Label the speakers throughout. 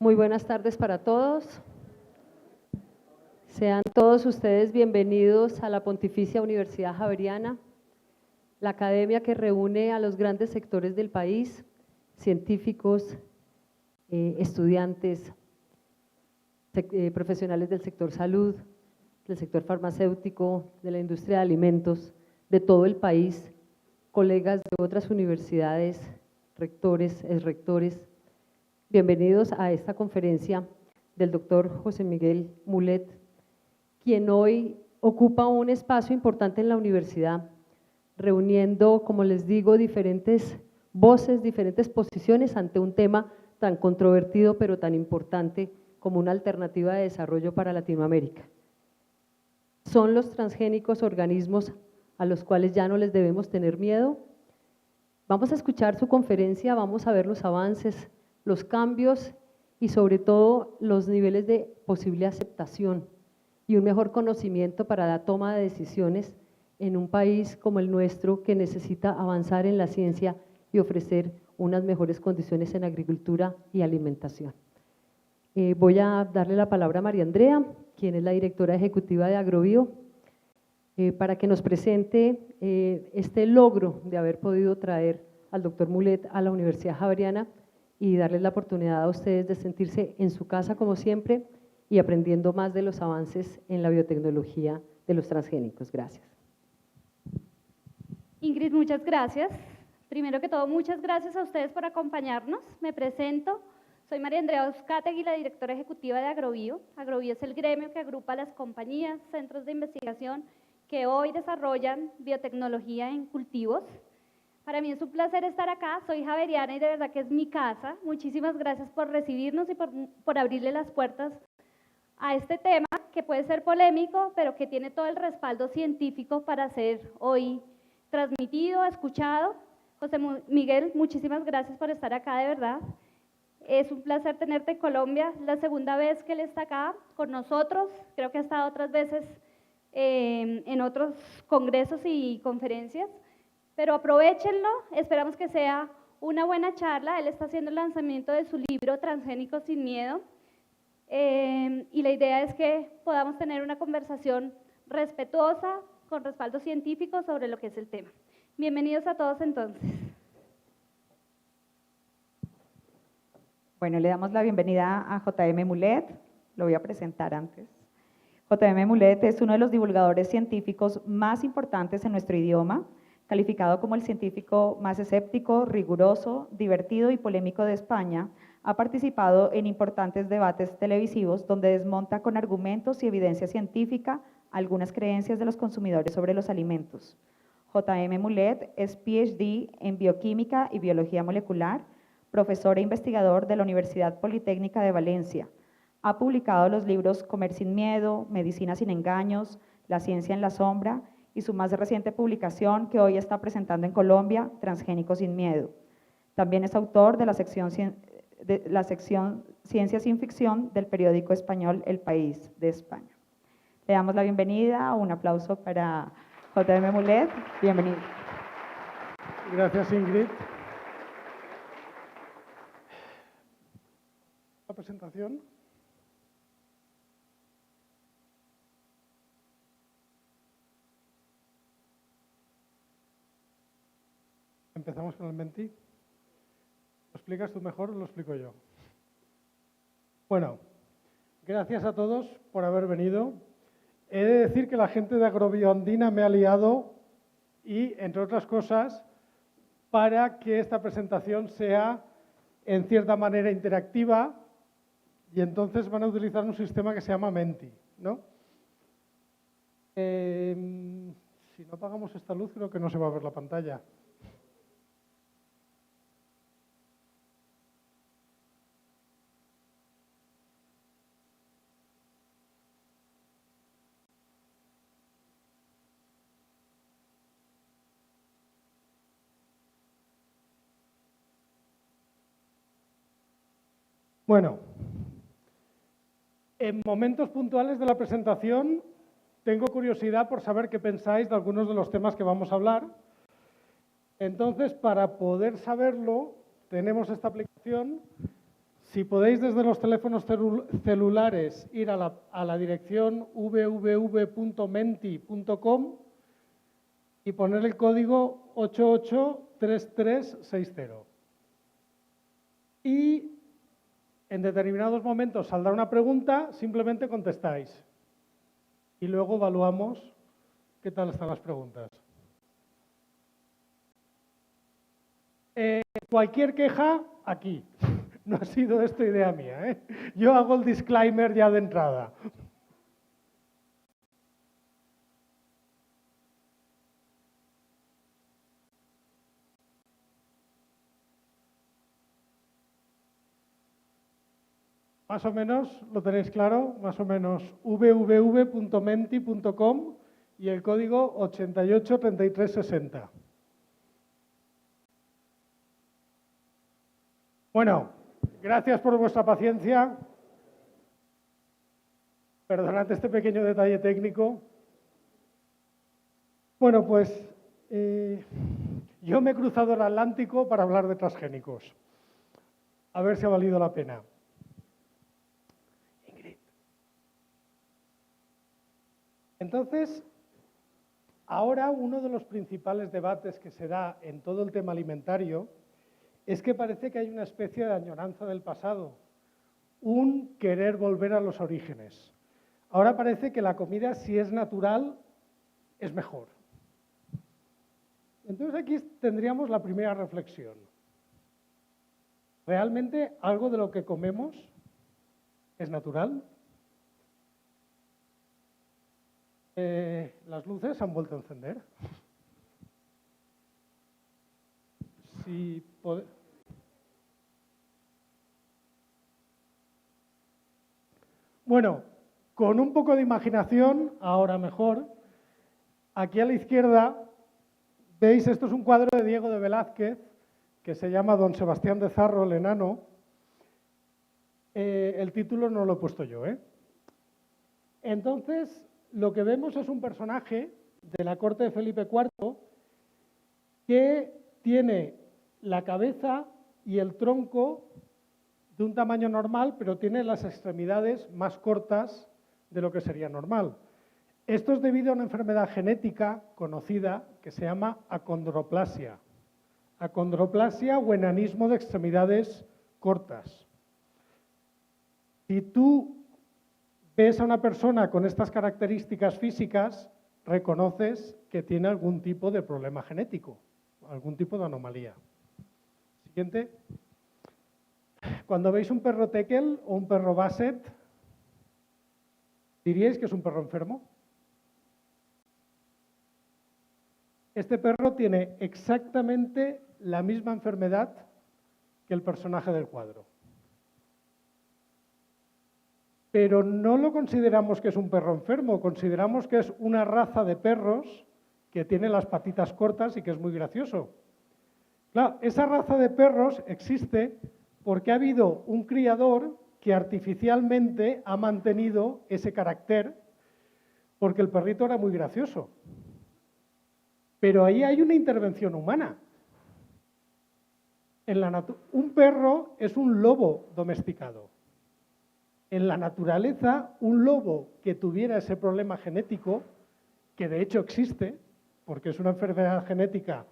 Speaker 1: Muy buenas tardes para todos. Sean todos ustedes bienvenidos a la Pontificia Universidad Javeriana, la academia que reúne a los grandes sectores del país, científicos, estudiantes, profesionales del sector salud, del sector farmacéutico, de la industria de alimentos, de todo el país, colegas de otras universidades, rectores, exrectores. Bienvenidos a esta conferencia del doctor José Miguel Mulet, quien hoy ocupa un espacio importante en la universidad, reuniendo, como les digo, diferentes voces, diferentes posiciones ante un tema tan controvertido pero tan importante como una alternativa de desarrollo para Latinoamérica. ¿Son los transgénicos organismos a los cuales ya no les debemos tener miedo? Vamos a escuchar su conferencia, vamos a ver los avances, los cambios y sobre todo los niveles de posible aceptación y un mejor conocimiento para la toma de decisiones en un país como el nuestro que necesita avanzar en la ciencia y ofrecer unas mejores condiciones en agricultura y alimentación. Voy a darle la palabra a María Andrea, quien es la directora ejecutiva de Agrobio, para que nos presente este logro de haber podido traer al doctor Mulet a la Universidad Javeriana y darles la oportunidad a ustedes de sentirse en su casa como siempre y aprendiendo más de los avances en la biotecnología de los transgénicos. Gracias.
Speaker 2: Ingrid, muchas gracias. Primero que todo, muchas gracias a ustedes por acompañarnos. Me presento, soy María Andrea Uzcategui, la directora ejecutiva de Agrobio. Agrobio es el gremio que agrupa las compañías, centros de investigación que hoy desarrollan biotecnología en cultivos. Para mí es un placer estar acá, soy javeriana y de verdad que es mi casa. Muchísimas gracias por recibirnos y por abrirle las puertas a este tema que puede ser polémico, pero que tiene todo el respaldo científico para ser hoy transmitido, escuchado. José Miguel, muchísimas gracias por estar acá, de verdad. Es un placer tenerte en Colombia, la segunda vez que él está acá con nosotros, creo que ha estado otras veces en otros congresos y conferencias. Pero aprovéchenlo, esperamos que sea una buena charla. Él está haciendo el lanzamiento de su libro Transgénicos sin Miedo y la idea es que podamos tener una conversación respetuosa, con respaldo científico sobre lo que es el tema. Bienvenidos a todos entonces.
Speaker 3: Bueno, le damos la bienvenida a J.M. Mulet, lo voy a presentar antes. J.M. Mulet es uno de los divulgadores científicos más importantes en nuestro idioma, calificado como el científico más escéptico, riguroso, divertido y polémico de España. Ha participado en importantes debates televisivos donde desmonta con argumentos y evidencia científica algunas creencias de los consumidores sobre los alimentos. J.M. Mulet es PhD en Bioquímica y Biología Molecular, profesor e investigador de la Universidad Politécnica de Valencia. Ha publicado los libros Comer sin Miedo, Medicina sin Engaños, La Ciencia en la Sombra y su más reciente publicación que hoy está presentando en Colombia, Transgénicos sin Miedo. También es autor de la sección Ciencia sin Ficción del periódico español El País de España. Le damos la bienvenida, un aplauso para J.M. Mulet. Bienvenido.
Speaker 4: Gracias, Ingrid. La presentación. Empezamos con el Menti. ¿Lo explicas tú mejor o lo explico yo? Bueno, gracias a todos por haber venido. He de decir que la gente de Agrobio Andina me ha liado y, entre otras cosas, para que esta presentación sea en cierta manera interactiva y entonces van a utilizar un sistema que se llama Menti, ¿no? Si no apagamos esta luz creo que no se va a ver la pantalla. Bueno, en momentos puntuales de la presentación tengo curiosidad por saber qué pensáis de algunos de los temas que vamos a hablar. Entonces, para poder saberlo, tenemos esta aplicación, Si podéis desde los teléfonos celulares ir a la dirección www.menti.com y poner el código 883360. Y en determinados momentos saldrá una pregunta, simplemente contestáis. Y luego evaluamos qué tal están las preguntas. Cualquier queja, aquí. No ha sido esto idea mía, ¿eh? Yo hago el disclaimer ya de entrada. Más o menos, ¿lo tenéis claro? Más o menos www.menti.com y el código 883360. Bueno, gracias por vuestra paciencia. Perdonad este pequeño detalle técnico. Bueno, pues yo me he cruzado el Atlántico para hablar de transgénicos. A ver si ha valido la pena. Entonces, ahora uno de los principales debates que se da en todo el tema alimentario es que parece que hay una especie de añoranza del pasado, un querer volver a los orígenes. Ahora parece que la comida, si es natural, es mejor. Entonces aquí tendríamos la primera reflexión. ¿Realmente algo de lo que comemos es natural? Las luces se han vuelto a encender. Bueno, con un poco de imaginación, ahora mejor, aquí a la izquierda, veis, esto es un cuadro de Diego de Velázquez, que se llama Don Sebastián de Zarro, el enano. El título no lo he puesto yo, ¿eh? Entonces, lo que vemos es un personaje de la corte de Felipe IV que tiene la cabeza y el tronco de un tamaño normal, pero tiene las extremidades más cortas de lo que sería normal. Esto es debido a una enfermedad genética conocida que se llama acondroplasia. Acondroplasia o enanismo de extremidades cortas. Si tú ves a una persona con estas características físicas, reconoces que tiene algún tipo de problema genético, algún tipo de anomalía. Siguiente. Cuando veis un perro Tekel o un perro Basset, ¿diríais que es un perro enfermo? Este perro tiene exactamente la misma enfermedad que el personaje del cuadro. Pero no lo consideramos que es un perro enfermo, consideramos que es una raza de perros que tiene las patitas cortas y que es muy gracioso. Claro, esa raza de perros existe porque ha habido un criador que artificialmente ha mantenido ese carácter porque el perrito era muy gracioso. Pero ahí hay una intervención humana. Un perro es un lobo domesticado. En la naturaleza, un lobo que tuviera ese problema genético, que de hecho existe, porque es una enfermedad genética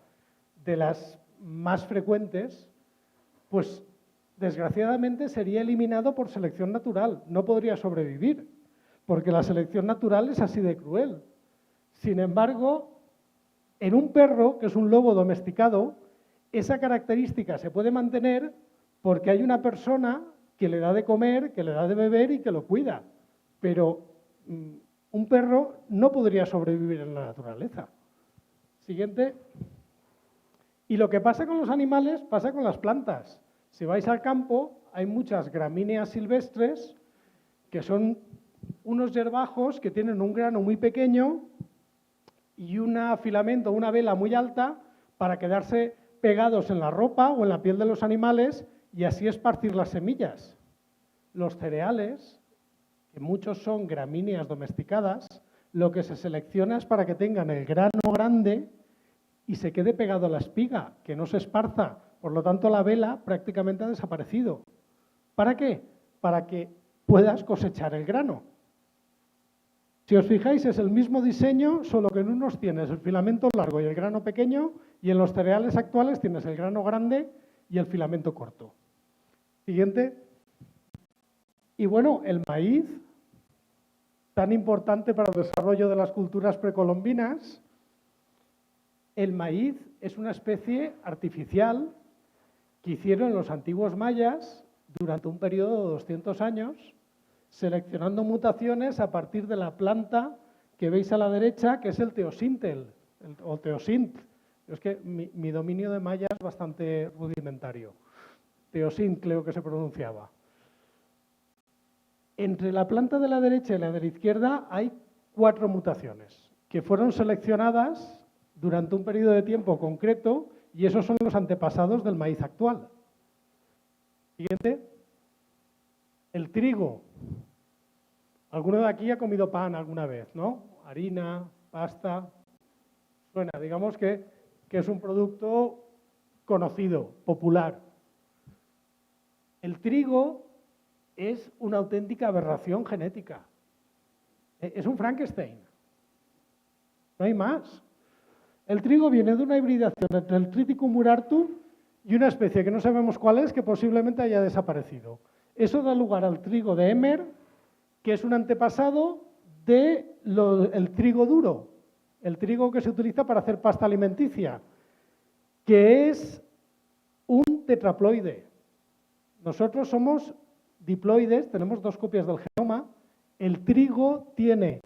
Speaker 4: de las más frecuentes, pues desgraciadamente sería eliminado por selección natural, no podría sobrevivir, porque la selección natural es así de cruel. Sin embargo, en un perro, que es un lobo domesticado, esa característica se puede mantener porque hay una persona que le da de comer, que le da de beber y que lo cuida. Pero un perro no podría sobrevivir en la naturaleza. Siguiente. Y lo que pasa con los animales pasa con las plantas. Si vais al campo, hay muchas gramíneas silvestres que son unos yerbajos que tienen un grano muy pequeño y un filamento, una vela muy alta para quedarse pegados en la ropa o en la piel de los animales y así esparcir las semillas. Los cereales, que muchos son gramíneas domesticadas, lo que se selecciona es para que tengan el grano grande y se quede pegado a la espiga, que no se esparza. Por lo tanto, la vela prácticamente ha desaparecido. ¿Para qué? Para que puedas cosechar el grano. Si os fijáis, es el mismo diseño, solo que en unos tienes el filamento largo y el grano pequeño, y en los cereales actuales tienes el grano grande y el filamento corto. Siguiente. Y bueno, el maíz, tan importante para el desarrollo de las culturas precolombinas. El maíz es una especie artificial que hicieron los antiguos mayas durante un periodo de 200 años, seleccionando mutaciones a partir de la planta que veis a la derecha, que es el teosintel, o teosint. Es que mi dominio de maya es bastante rudimentario. Teosint creo que se pronunciaba. Entre la planta de la derecha y la de la izquierda hay 4 mutaciones que fueron seleccionadas durante un periodo de tiempo concreto y esos son los antepasados del maíz actual. Siguiente. El trigo. Alguno de aquí ha comido pan alguna vez, ¿no? Harina, pasta. Suena, digamos que es un producto conocido, popular. El trigo es una auténtica aberración genética. Es un Frankenstein. No hay más. El trigo viene de una hibridación entre el Triticum urartu y una especie que no sabemos cuál es, que posiblemente haya desaparecido. Eso da lugar al trigo de Emmer, que es un antepasado del trigo duro, el trigo que se utiliza para hacer pasta alimenticia, que es un tetraploide. Nosotros somos diploides, tenemos 2 copias del genoma. El trigo tiene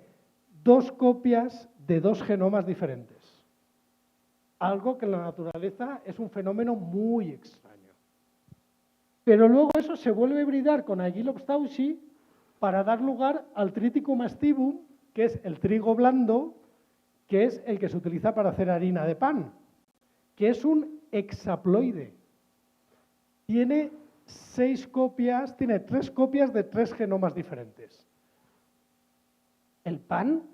Speaker 4: 2 copias de 2 genomas diferentes. Algo que en la naturaleza es un fenómeno muy extraño. Pero luego eso se vuelve a hibridar con Aegilops tauchi para dar lugar al Triticum mastivum, que es el trigo blando, que es el que se utiliza para hacer harina de pan, que es un hexaploide. Tiene 6 copias, tiene 3 copias de 3 genomas diferentes. El pan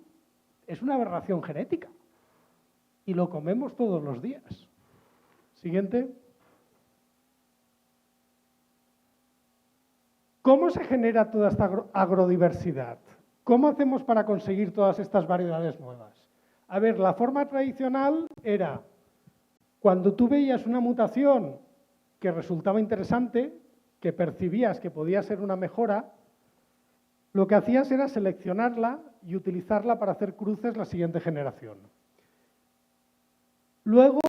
Speaker 4: es una aberración genética y lo comemos todos los días. Siguiente. ¿Cómo se genera toda esta agrodiversidad? ¿Cómo hacemos para conseguir todas estas variedades nuevas? A ver, la forma tradicional era cuando tú veías una mutación que resultaba interesante, que percibías que podía ser una mejora, lo que hacías era seleccionarla y utilizarla para hacer cruces la siguiente generación. Luego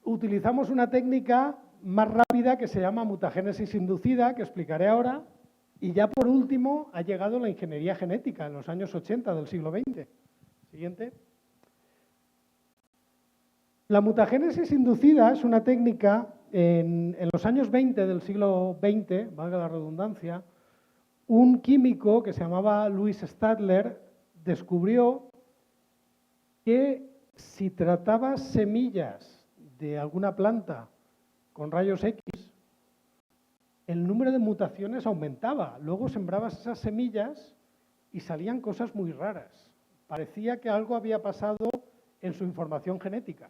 Speaker 4: utilizamos una técnica más rápida que se llama mutagénesis inducida, que explicaré ahora, y ya por último ha llegado la ingeniería genética en los años 80 del siglo XX. Siguiente. La mutagénesis inducida es una técnica en los años 20 del siglo XX, valga la redundancia, un químico que se llamaba Louis Stadler descubrió que si tratabas semillas de alguna planta con rayos X, el número de mutaciones aumentaba. Luego sembrabas esas semillas y salían cosas muy raras. Parecía que algo había pasado en su información genética.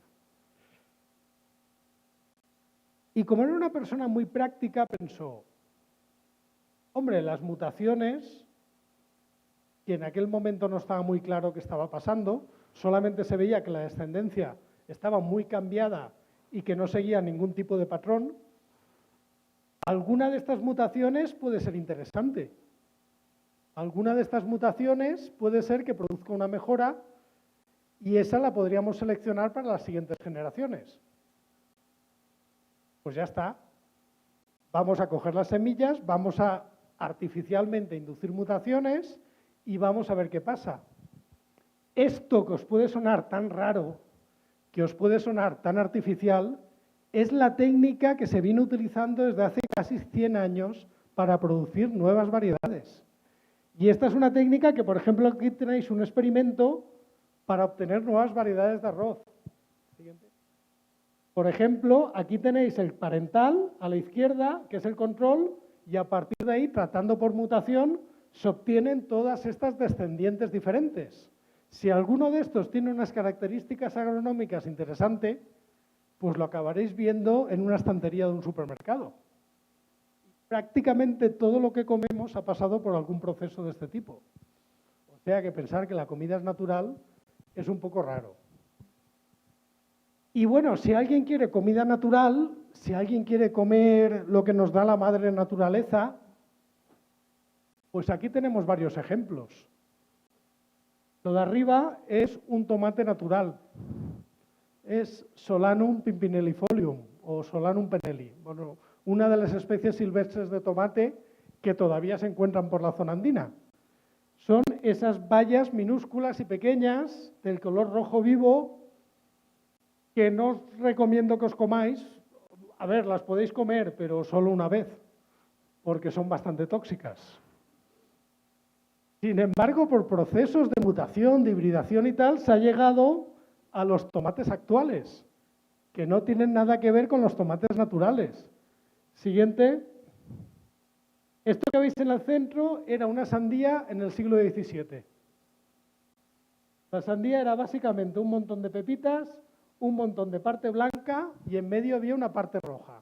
Speaker 4: Y como era una persona muy práctica, pensó, hombre, las mutaciones, que en aquel momento no estaba muy claro qué estaba pasando, solamente se veía que la descendencia estaba muy cambiada y que no seguía ningún tipo de patrón, alguna de estas mutaciones puede ser interesante. Alguna de estas mutaciones puede ser que produzca una mejora y esa la podríamos seleccionar para las siguientes generaciones. Pues ya está. Vamos a coger las semillas, vamos a artificialmente inducir mutaciones y vamos a ver qué pasa. Esto que os puede sonar tan raro, que os puede sonar tan artificial, es la técnica que se viene utilizando desde hace casi 100 años para producir nuevas variedades. Y esta es una técnica que, por ejemplo, aquí tenéis un experimento para obtener nuevas variedades de arroz. Siguiente. Por ejemplo, aquí tenéis el parental a la izquierda, que es el control, y a partir de ahí, tratando por mutación, se obtienen todas estas descendientes diferentes. Si alguno de estos tiene unas características agronómicas interesantes, pues lo acabaréis viendo en una estantería de un supermercado. prácticamente todo lo que comemos ha pasado por algún proceso de este tipo. O sea que pensar que la comida es natural es un poco raro. Y bueno, si alguien quiere comida natural, si alguien quiere comer lo que nos da la madre naturaleza, pues aquí tenemos varios ejemplos. Lo de arriba es un tomate natural. Es Solanum pimpinellifolium o Solanum penelli. Bueno, una de las especies silvestres de tomate que todavía se encuentran por la zona andina. Son esas bayas minúsculas y pequeñas del color rojo vivo que no os recomiendo que os comáis. A ver, las podéis comer, pero solo una vez, porque son bastante tóxicas. Sin embargo, por procesos de mutación, de hibridación y tal, se ha llegado a los tomates actuales, que no tienen nada que ver con los tomates naturales. Siguiente. Esto que veis en el centro era una sandía en el siglo XVII. La sandía era básicamente un montón de pepitas, un montón de parte blanca y en medio había una parte roja.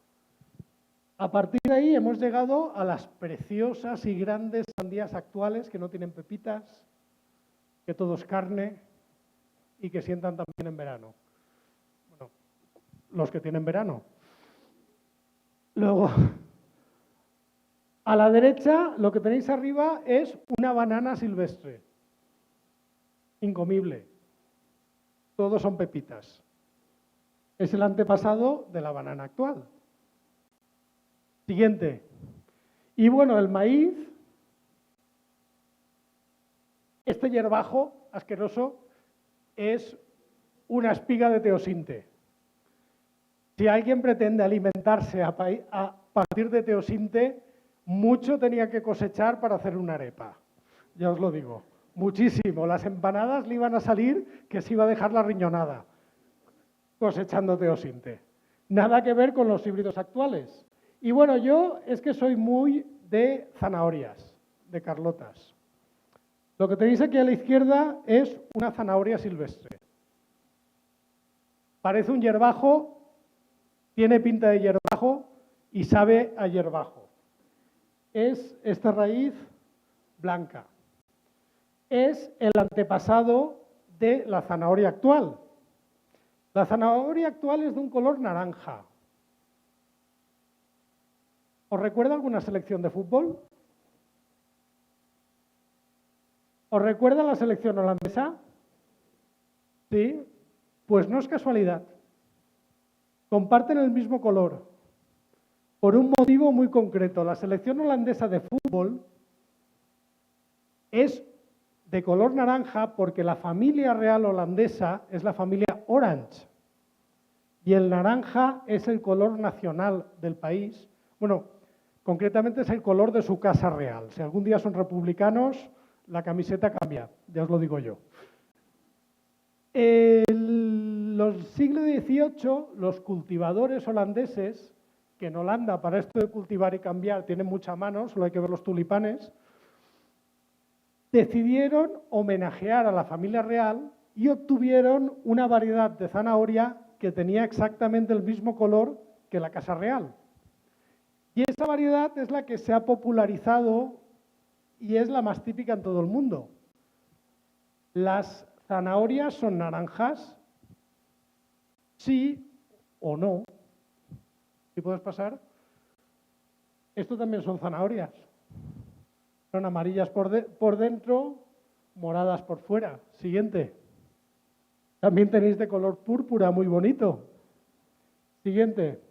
Speaker 4: A partir de ahí hemos llegado a las preciosas y grandes sandías actuales que no tienen pepitas, que todo es carne y que sientan también en verano. Bueno, los que tienen verano. Luego, a la derecha, lo que tenéis arriba es una banana silvestre, incomible. Todos son pepitas. Es el antepasado de la banana actual. Siguiente. Y bueno, el maíz, este hierbajo asqueroso, es una espiga de teosinte. Si alguien pretende alimentarse a partir de teosinte, mucho tenía que cosechar para hacer una arepa. Ya os lo digo, muchísimo. Las empanadas le iban a salir que se iba a dejar la riñonada cosechando teosinte. Nada que ver con los híbridos actuales. Y bueno, yo es que soy muy de zanahorias, de carlotas. Lo que tenéis aquí a la izquierda es una zanahoria silvestre. Parece un hierbajo, tiene pinta de hierbajo y sabe a hierbajo. Es esta raíz blanca. Es el antepasado de la zanahoria actual. La zanahoria actual es de un color naranja. ¿Os recuerda alguna selección de fútbol? ¿Os recuerda la selección holandesa? Sí, pues no es casualidad. Comparten el mismo color, por un motivo muy concreto. La selección holandesa de fútbol es de color naranja porque la familia real holandesa es la familia Orange. Y el naranja es el color nacional del país. Bueno, concretamente es el color de su casa real. Si algún día son republicanos, la camiseta cambia, ya os lo digo yo. En los siglos XVIII, los cultivadores holandeses, que en Holanda para esto de cultivar y cambiar tienen mucha mano, solo hay que ver los tulipanes, decidieron homenajear a la familia real y obtuvieron una variedad de zanahoria que tenía exactamente el mismo color que la casa real. Y esa variedad es la que se ha popularizado y es la más típica en todo el mundo. ¿Las zanahorias son naranjas? Sí o no. ¿Sí puedes pasar? Esto también son zanahorias. Son amarillas por dentro, moradas por fuera. Siguiente. También tenéis de color púrpura, muy bonito. Siguiente.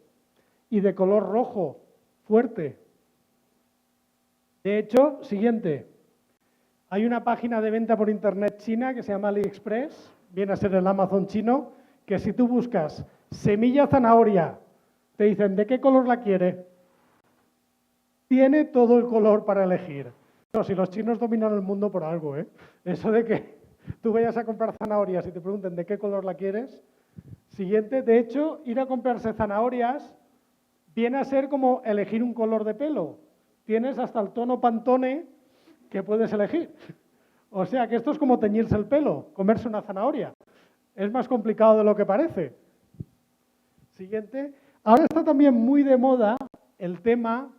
Speaker 4: Y de color rojo, fuerte. De hecho, siguiente. Hay una página de venta por internet china que se llama AliExpress, viene a ser el Amazon chino, que si tú buscas semilla zanahoria, te dicen ¿de qué color la quiere? Tiene todo el color para elegir. No, si los chinos dominan el mundo por algo, ¿eh? Eso de que tú vayas a comprar zanahorias y te pregunten ¿de qué color la quieres? Siguiente, de hecho, ir a comprarse zanahorias viene a ser como elegir un color de pelo. Tienes hasta el tono Pantone que puedes elegir. O sea que esto es como teñirse el pelo, comerse una zanahoria. Es más complicado de lo que parece. Siguiente. Ahora está también muy de moda el tema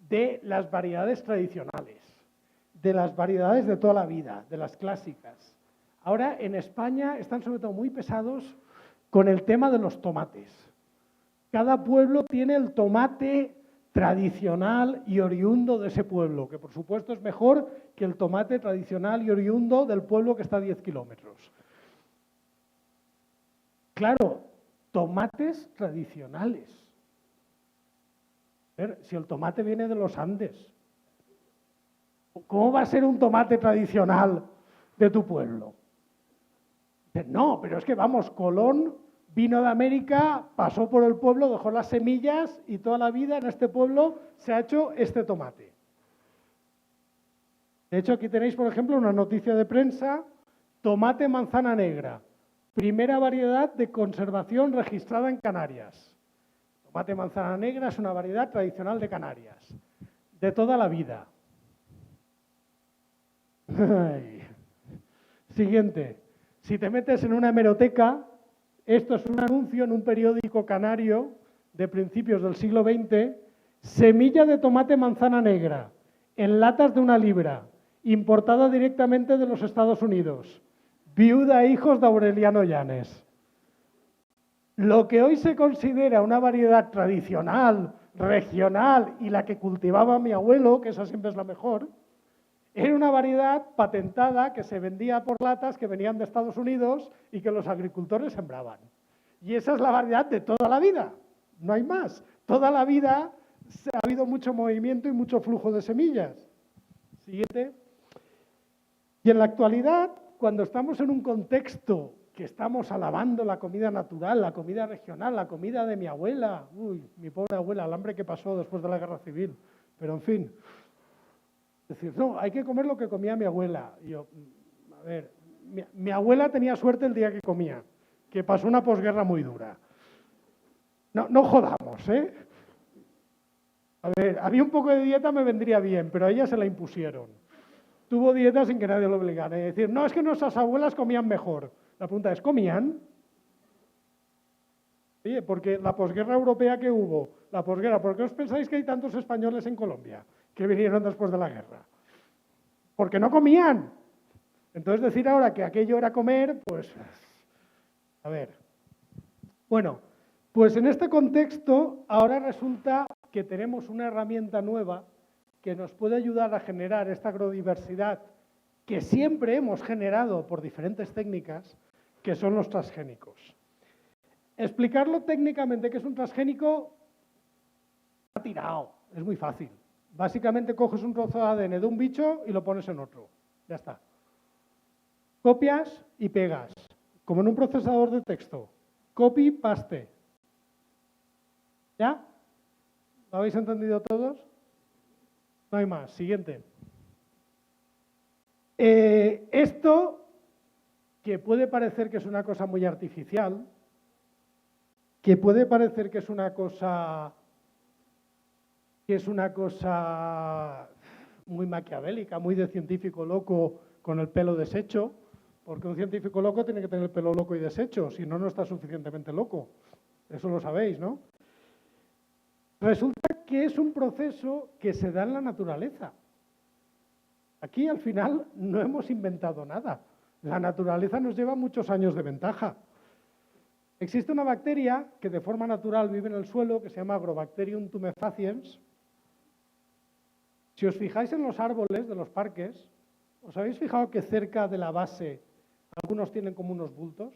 Speaker 4: de las variedades tradicionales, de las variedades de toda la vida, de las clásicas. Ahora en España están sobre todo muy pesados con el tema de los tomates. Cada pueblo tiene el tomate tradicional y oriundo de ese pueblo, que por supuesto es mejor que el tomate tradicional y oriundo del pueblo que está a 10 kilómetros. Claro, tomates tradicionales. A ver, si el tomate viene de los Andes, ¿cómo va a ser un tomate tradicional de tu pueblo? No, pero es que vamos, Colón vino de América, pasó por el pueblo, dejó las semillas y toda la vida en este pueblo se ha hecho este tomate. De hecho, aquí tenéis, por ejemplo, una noticia de prensa, tomate manzana negra, primera variedad de conservación registrada en Canarias. Tomate manzana negra es una variedad tradicional de Canarias, de toda la vida. Siguiente. Si te metes en una hemeroteca, esto es un anuncio en un periódico canario de principios del siglo XX, semilla de tomate manzana negra, en latas de 1 libra, importada directamente de los Estados Unidos, viuda e hijos de Aureliano Llanes. Lo que hoy se considera una variedad tradicional, regional y la que cultivaba mi abuelo, que esa siempre es la mejor, era una variedad patentada que se vendía por latas que venían de Estados Unidos y que los agricultores sembraban. Y esa es la variedad de toda la vida, no hay más. Toda la vida ha habido mucho movimiento y mucho flujo de semillas. Siguiente. Y en la actualidad, cuando estamos en un contexto que estamos alabando la comida natural, la comida regional, la comida de mi abuela, uy, mi pobre abuela, el hambre que pasó después de la Guerra Civil, pero en fin. Es decir, no, hay que comer lo que comía mi abuela. Y yo, a ver, mi abuela tenía suerte el día que comía, que pasó una posguerra muy dura. No jodamos, ¿eh? A ver, había un poco de dieta, me vendría bien, pero a ella se la impusieron. Tuvo dieta sin que nadie lo obligara. Es decir, no, es que nuestras abuelas comían mejor. La pregunta es, ¿comían? Oye, porque la posguerra europea que hubo, la posguerra, ¿por qué os pensáis que hay tantos españoles en Colombia que vinieron después de la guerra? Porque no comían. Entonces decir ahora que aquello era comer, pues, a ver. Bueno, pues en este contexto ahora resulta que tenemos una herramienta nueva que nos puede ayudar a generar esta agrodiversidad que siempre hemos generado por diferentes técnicas, que son los transgénicos. Explicarlo técnicamente qué es un transgénico, está tirado, es muy fácil. Básicamente coges un trozo de ADN de un bicho y lo pones en otro. Ya está. Copias y pegas, como en un procesador de texto. Copy, paste. ¿Ya? ¿Lo habéis entendido todos? No hay más. Siguiente. Esto, que puede parecer que es una cosa muy artificial, que puede parecer que es una cosa muy maquiavélica, muy de científico loco con el pelo deshecho, porque un científico loco tiene que tener el pelo loco y deshecho, si no, no está suficientemente loco. Eso lo sabéis, ¿no? Resulta que es un proceso que se da en la naturaleza. Aquí, al final, no hemos inventado nada. La naturaleza nos lleva muchos años de ventaja. Existe una bacteria que de forma natural vive en el suelo, que se llama Agrobacterium tumefaciens. Si os fijáis en los árboles de los parques, ¿os habéis fijado que cerca de la base algunos tienen como unos bultos?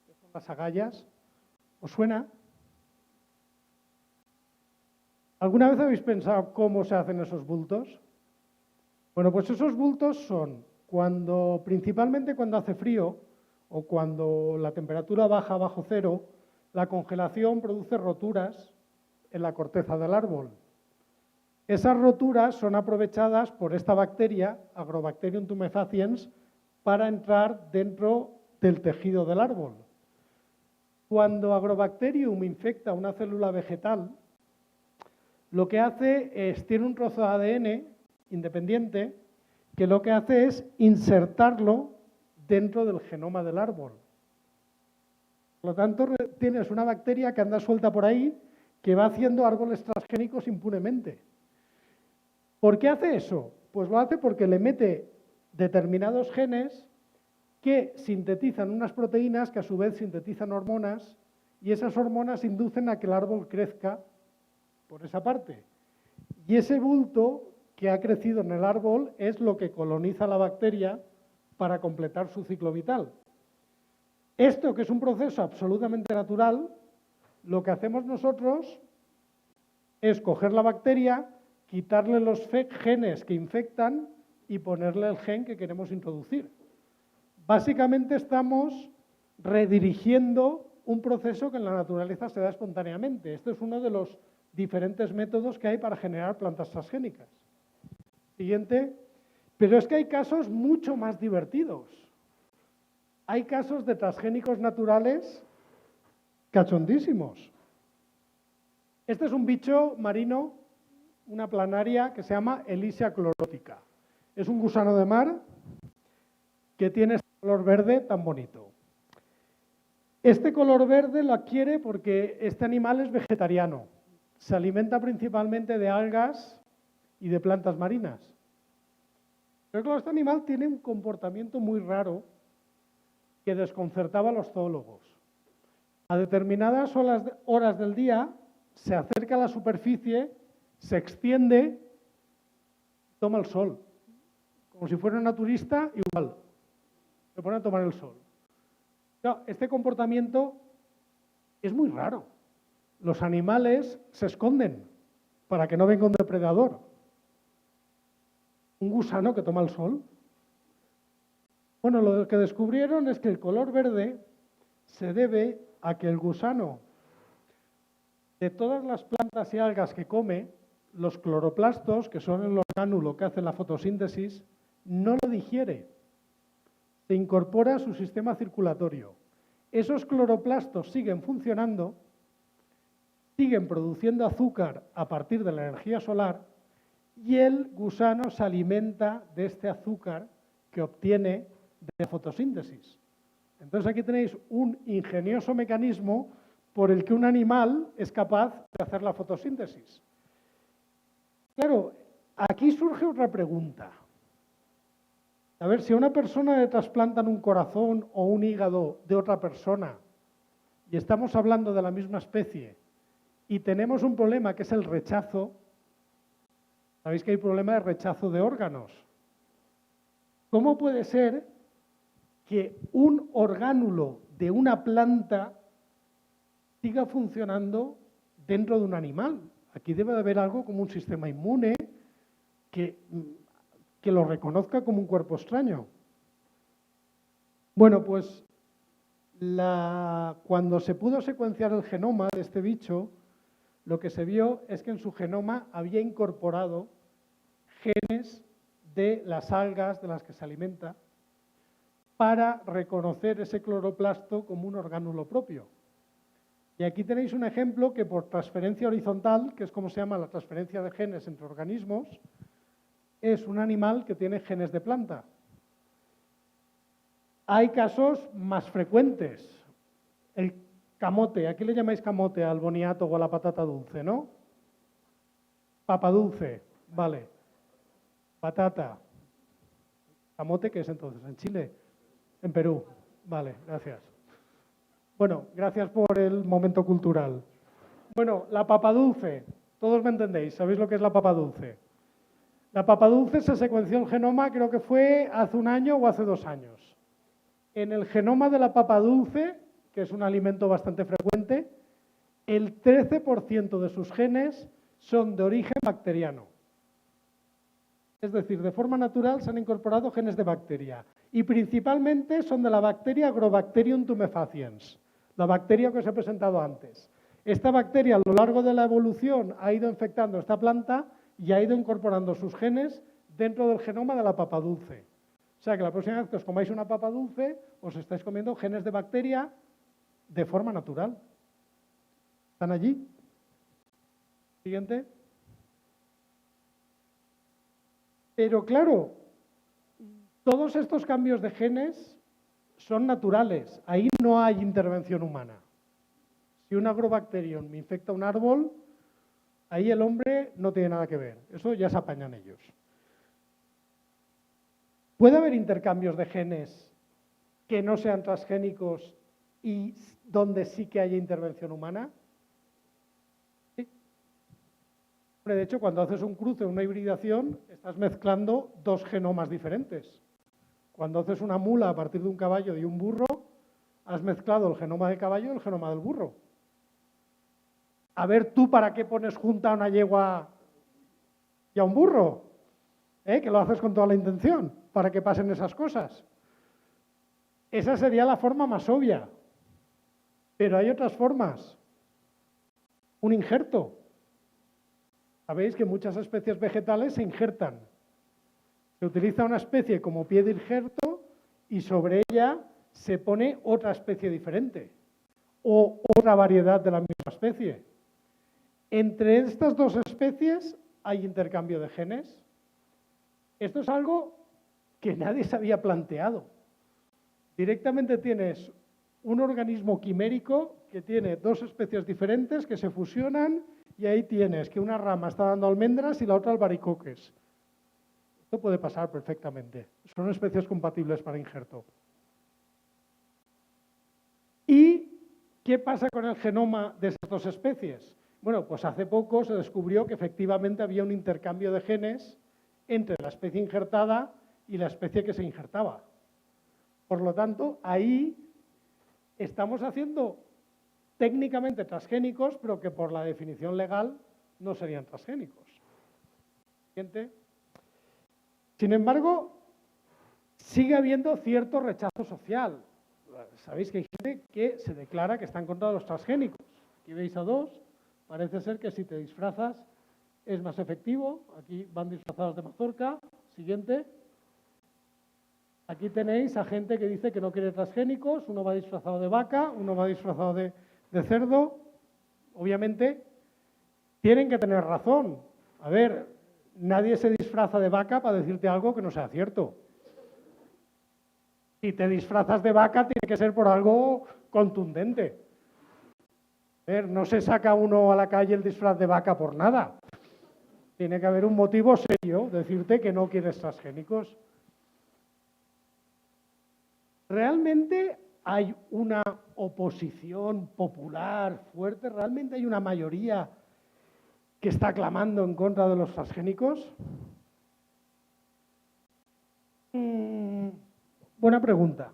Speaker 4: Que son las agallas. ¿Os suena? ¿Alguna vez habéis pensado cómo se hacen esos bultos? Bueno, pues esos bultos son principalmente cuando hace frío o cuando la temperatura baja bajo cero, la congelación produce roturas en la corteza del árbol. Esas roturas son aprovechadas por esta bacteria, Agrobacterium tumefaciens, para entrar dentro del tejido del árbol. Cuando Agrobacterium infecta una célula vegetal, lo que hace es, tiene un trozo de ADN independiente, que lo que hace es insertarlo dentro del genoma del árbol. Por lo tanto, tienes una bacteria que anda suelta por ahí, que va haciendo árboles transgénicos impunemente. ¿Por qué hace eso? Pues lo hace porque le mete determinados genes que sintetizan unas proteínas que a su vez sintetizan hormonas y esas hormonas inducen a que el árbol crezca por esa parte. Y ese bulto que ha crecido en el árbol es lo que coloniza la bacteria para completar su ciclo vital. Esto, que es un proceso absolutamente natural, lo que hacemos nosotros es coger la bacteria, quitarle los genes que infectan y ponerle el gen que queremos introducir. Básicamente estamos redirigiendo un proceso que en la naturaleza se da espontáneamente. Este es uno de los diferentes métodos que hay para generar plantas transgénicas. Siguiente. Pero es que hay casos mucho más divertidos. Hay casos de transgénicos naturales cachondísimos. Este es un bicho marino, una planaria que se llama Elysia chlorotica. Es un gusano de mar que tiene este color verde tan bonito. Este color verde lo adquiere porque este animal es vegetariano. Se alimenta principalmente de algas y de plantas marinas. Pero claro, este animal tiene un comportamiento muy raro que desconcertaba a los zoólogos. A determinadas horas del día se acerca a la superficie, se extiende, toma el sol. Como si fuera una turista, igual. Se pone a tomar el sol. Claro, este comportamiento es muy raro. Los animales se esconden para que no venga un depredador. Un gusano que toma el sol. Bueno, lo que descubrieron es que el color verde se debe a que el gusano, de todas las plantas y algas que come, los cloroplastos, que son el orgánulo que hace la fotosíntesis, no lo digiere. Se incorpora a su sistema circulatorio. Esos cloroplastos siguen funcionando, siguen produciendo azúcar a partir de la energía solar y el gusano se alimenta de este azúcar que obtiene de fotosíntesis. Entonces aquí tenéis un ingenioso mecanismo por el que un animal es capaz de hacer la fotosíntesis. Claro, aquí surge otra pregunta. A ver, si a una persona le trasplantan un corazón o un hígado de otra persona y estamos hablando de la misma especie y tenemos un problema que es el rechazo, sabéis que hay problema de rechazo de órganos. ¿Cómo puede ser que un orgánulo de una planta siga funcionando dentro de un animal? Aquí debe de haber algo como un sistema inmune que lo reconozca como un cuerpo extraño. Bueno, pues cuando se pudo secuenciar el genoma de este bicho, lo que se vio es que en su genoma había incorporado genes de las algas de las que se alimenta para reconocer ese cloroplasto como un orgánulo propio. Y aquí tenéis un ejemplo que por transferencia horizontal, que es como se llama la transferencia de genes entre organismos, es un animal que tiene genes de planta. Hay casos más frecuentes. El camote, aquí le llamáis camote al boniato o a la patata dulce, ¿no? Papa dulce, vale. Patata. ¿Camote qué es entonces? ¿En Chile? En Perú. Vale, gracias. Bueno, gracias por el momento cultural. Bueno, la papa dulce. Todos me entendéis, ¿sabéis lo que es la papa dulce? La papa dulce se secuenció el genoma, creo que fue hace un año o hace 2 años. En el genoma de la papa dulce, que es un alimento bastante frecuente, el 13% de sus genes son de origen bacteriano. Es decir, de forma natural se han incorporado genes de bacteria y principalmente son de la bacteria Agrobacterium tumefaciens, la bacteria que os he presentado antes. Esta bacteria a lo largo de la evolución ha ido infectando esta planta y ha ido incorporando sus genes dentro del genoma de la papa dulce. O sea que la próxima vez que os comáis una papa dulce, os estáis comiendo genes de bacteria de forma natural. ¿Están allí? Siguiente. Pero claro, todos estos cambios de genes son naturales. Ahí no hay intervención humana. Si un Agrobacterium me infecta un árbol, Ahí el hombre no tiene nada que ver, eso ya se apañan ellos. ¿Puede haber intercambios de genes que no sean transgénicos y donde sí que haya intervención humana? Sí. De hecho, cuando haces un cruce, una hibridación, estás mezclando dos genomas diferentes. Cuando haces una mula a partir de un caballo y un burro, has mezclado el genoma del caballo y el genoma del burro. A ver, ¿tú para qué pones junta a una yegua y a un burro? Que lo haces con toda la intención, para que pasen esas cosas. Esa sería la forma más obvia. Pero hay otras formas. Un injerto. Sabéis que muchas especies vegetales se injertan. Se utiliza una especie como pie de injerto y sobre ella se pone otra especie diferente o otra variedad de la misma especie. Entre estas dos especies hay intercambio de genes. Esto es algo que nadie se había planteado. Directamente tienes un organismo quimérico que tiene dos especies diferentes que se fusionan y ahí tienes que una rama está dando almendras y la otra albaricoques. Esto puede pasar perfectamente. Son especies compatibles para injerto. ¿Y qué pasa con el genoma de esas dos especies? Bueno, pues hace poco se descubrió que efectivamente había un intercambio de genes entre la especie injertada y la especie que se injertaba. Por lo tanto, ahí estamos haciendo técnicamente transgénicos, pero que por la definición legal no serían transgénicos. ¿Siguiente? Sin embargo, sigue habiendo cierto rechazo social. Sabéis que hay gente que se declara que está en contra de los transgénicos. Aquí veis a dos. Parece ser que si te disfrazas es más efectivo. Aquí van disfrazados de mazorca. Siguiente. Aquí tenéis a gente que dice que no quiere transgénicos. Uno va disfrazado de vaca, uno va disfrazado de cerdo. Obviamente, tienen que tener razón. A ver, nadie se disfraza de vaca para decirte algo que no sea cierto. Si te disfrazas de vaca, tiene que ser por algo contundente. A ver, no se saca uno a la calle el disfraz de vaca por nada. Tiene que haber un motivo serio, decirte que no quieres transgénicos. ¿Realmente hay una oposición popular fuerte? ¿Realmente hay una mayoría que está clamando en contra de los transgénicos? Buena pregunta.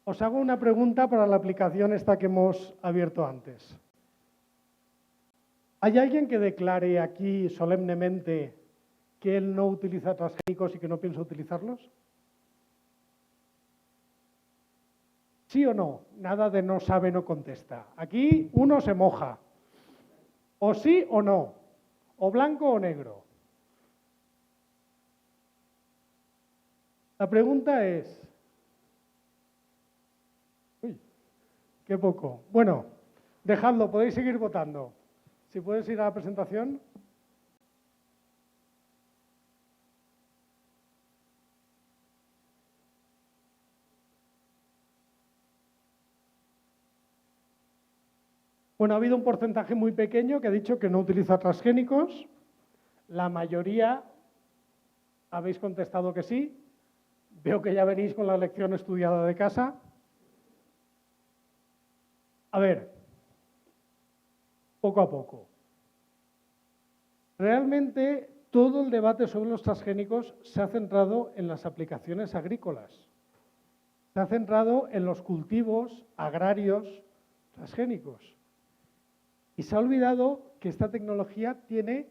Speaker 4: Os hago una pregunta para la aplicación esta que hemos abierto antes. ¿Hay alguien que declare aquí solemnemente que él no utiliza transgénicos y que no piensa utilizarlos? ¿Sí o no? Nada de no sabe, no contesta. Aquí uno se moja. O sí o no. O blanco o negro. La pregunta es... Uy, qué poco. Bueno, dejadlo, podéis seguir votando. Si puedes ir a la presentación. Bueno, ha habido un porcentaje muy pequeño que ha dicho que no utiliza transgénicos. La mayoría habéis contestado que sí. Veo que ya venís con la lección estudiada de casa. A ver, poco a poco. Realmente todo el debate sobre los transgénicos se ha centrado en las aplicaciones agrícolas. Se ha centrado en los cultivos agrarios transgénicos. Y se ha olvidado que esta tecnología tiene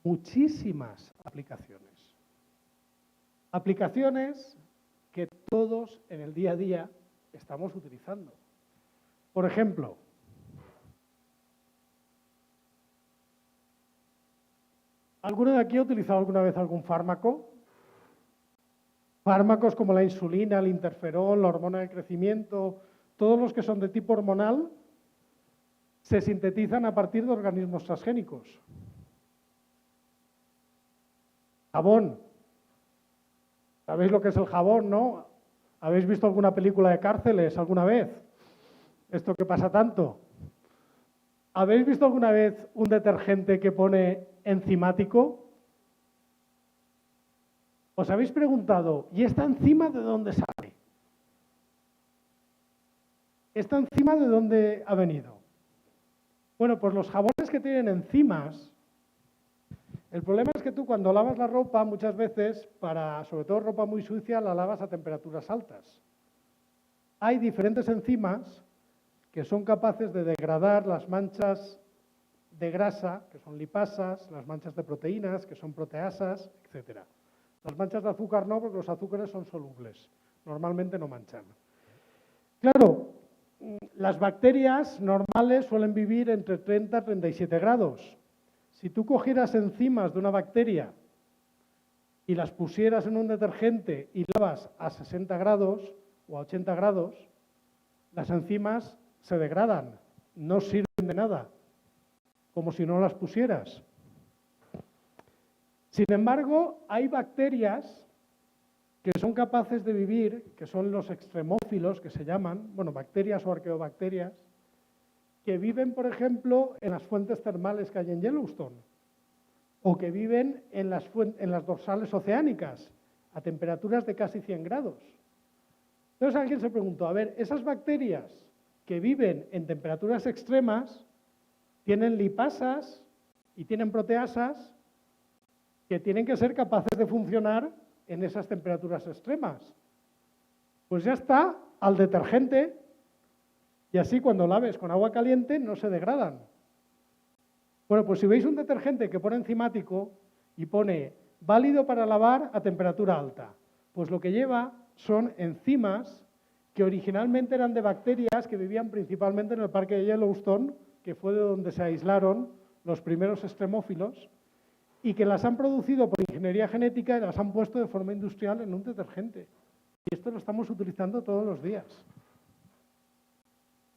Speaker 4: muchísimas aplicaciones. Aplicaciones que todos en el día a día estamos utilizando. Por ejemplo, ¿alguno de aquí ha utilizado alguna vez algún fármaco? Fármacos como la insulina, el interferón, la hormona de crecimiento, todos los que son de tipo hormonal, se sintetizan a partir de organismos transgénicos. Jabón. ¿Sabéis lo que es el jabón, no? ¿Habéis visto alguna película de cárceles alguna vez? Esto que pasa tanto. ¿Habéis visto alguna vez un detergente que pone enzimático? ¿Os habéis preguntado, ¿y esta enzima de dónde sale? ¿Esta enzima de dónde ha venido? Bueno, pues los jabones que tienen enzimas, el problema es que tú cuando lavas la ropa muchas veces, sobre todo ropa muy sucia, la lavas a temperaturas altas. Hay diferentes enzimas que son capaces de degradar las manchas de grasa, que son lipasas, las manchas de proteínas, que son proteasas, etc. Las manchas de azúcar no, porque los azúcares son solubles, normalmente no manchan. Claro, las bacterias normales suelen vivir entre 30 y 37 grados. Si tú cogieras enzimas de una bacteria y las pusieras en un detergente y lavas a 60 grados o a 80 grados, las enzimas se degradan, no sirven de nada, como si no las pusieras. Sin embargo, hay bacterias que son capaces de vivir, que son los extremófilos, que se llaman, bueno, bacterias o arqueobacterias, que viven, por ejemplo, en las fuentes termales que hay en Yellowstone, o que viven en las dorsales oceánicas, a temperaturas de casi 100 grados. Entonces alguien se preguntó, a ver, esas bacterias que viven en temperaturas extremas tienen lipasas y tienen proteasas que tienen que ser capaces de funcionar en esas temperaturas extremas. Pues ya está, al detergente, y así cuando laves con agua caliente no se degradan. Bueno, pues si veis un detergente que pone enzimático y pone válido para lavar a temperatura alta, pues lo que lleva son enzimas que originalmente eran de bacterias que vivían principalmente en el parque de Yellowstone, que fue de donde se aislaron los primeros extremófilos, y que las han producido por ingeniería genética y las han puesto de forma industrial en un detergente. Y esto lo estamos utilizando todos los días.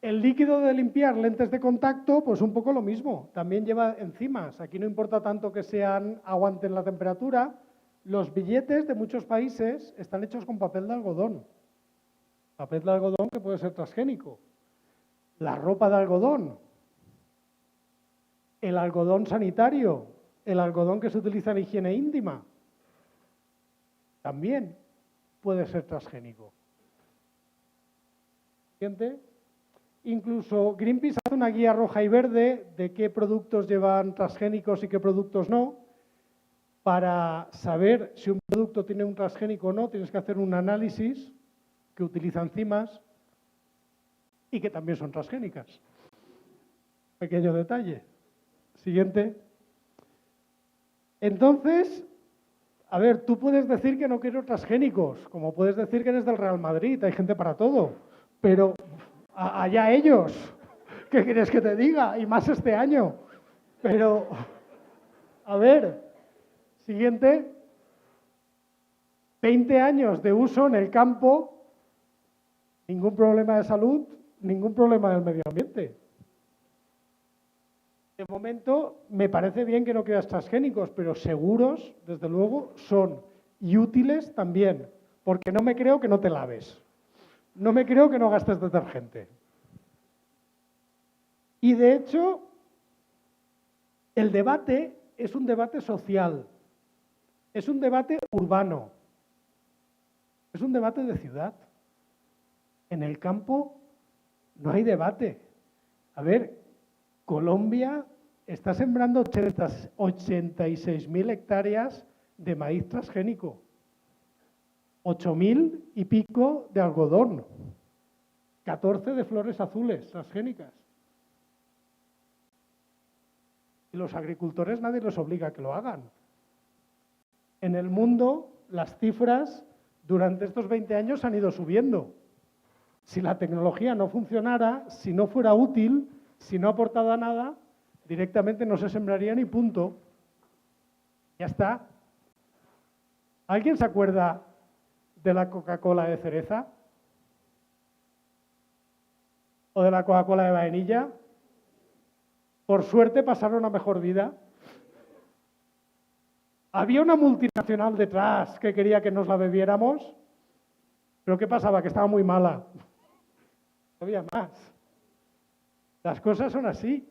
Speaker 4: El líquido de limpiar lentes de contacto, pues un poco lo mismo, también lleva enzimas. Aquí no importa tanto que aguanten la temperatura. Los billetes de muchos países están hechos con papel de algodón. Papel de algodón que puede ser transgénico. La ropa de algodón. El algodón sanitario. El algodón que se utiliza en higiene íntima. También puede ser transgénico. Siguiente. Incluso Greenpeace hace una guía roja y verde de qué productos llevan transgénicos y qué productos no. Para saber si un producto tiene un transgénico o no, tienes que hacer un análisis que utiliza enzimas y que también son transgénicas. Pequeño detalle. Siguiente. Entonces, a ver, tú puedes decir que no quiero transgénicos, como puedes decir que eres del Real Madrid, hay gente para todo, pero allá ellos, ¿qué quieres que te diga? Y más este año. Pero, a ver, siguiente, 20 años de uso en el campo, ningún problema de salud, ningún problema del medio ambiente. De momento, me parece bien que no quieras transgénicos, pero seguros, desde luego, son y útiles también, porque no me creo que no te laves. No me creo que no gastes detergente. Y de hecho, el debate es un debate social, es un debate urbano, es un debate de ciudad. En el campo no hay debate. A ver, Colombia está sembrando 86.000 hectáreas de maíz transgénico. 8.000 y pico de algodón, 14 de flores azules transgénicas. Y los agricultores nadie los obliga a que lo hagan. En el mundo las cifras durante estos 20 años han ido subiendo. Si la tecnología no funcionara, si no fuera útil, si no aportaba nada, directamente no se sembraría ni punto. Ya está. ¿Alguien se acuerda de la Coca-Cola de cereza? ¿O de la Coca-Cola de vainilla? Por suerte pasaron a mejor vida. Había una multinacional detrás que quería que nos la bebiéramos, pero ¿qué pasaba? Que estaba muy mala. No había más. Las cosas son así.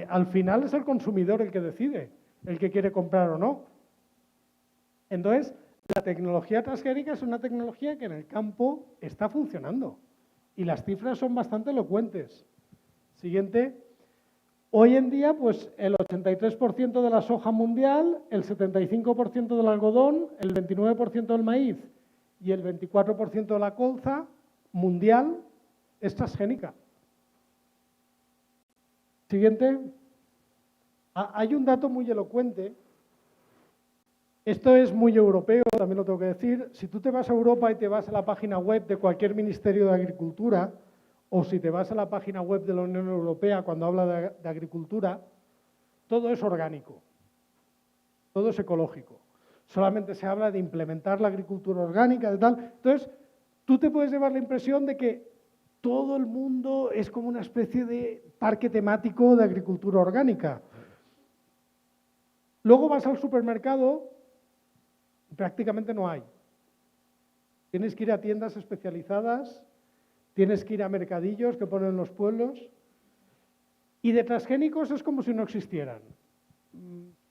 Speaker 4: Al final es el consumidor el que decide, el que quiere comprar o no. Entonces, la tecnología transgénica es una tecnología que en el campo está funcionando y las cifras son bastante elocuentes. Siguiente. Hoy en día, pues el 83% de la soja mundial, el 75% del algodón, el 29% del maíz y el 24% de la colza mundial es transgénica. Siguiente. Hay un dato muy elocuente. Esto es muy europeo, también lo tengo que decir. Si tú te vas a Europa y te vas a la página web de cualquier Ministerio de Agricultura, o si te vas a la página web de la Unión Europea cuando habla de agricultura, todo es orgánico, todo es ecológico. Solamente se habla de implementar la agricultura orgánica, de tal. Entonces, tú te puedes llevar la impresión de que todo el mundo es como una especie de parque temático de agricultura orgánica. Luego vas al supermercado y prácticamente no hay. Tienes que ir a tiendas especializadas, tienes que ir a mercadillos que ponen en los pueblos y de transgénicos es como si no existieran.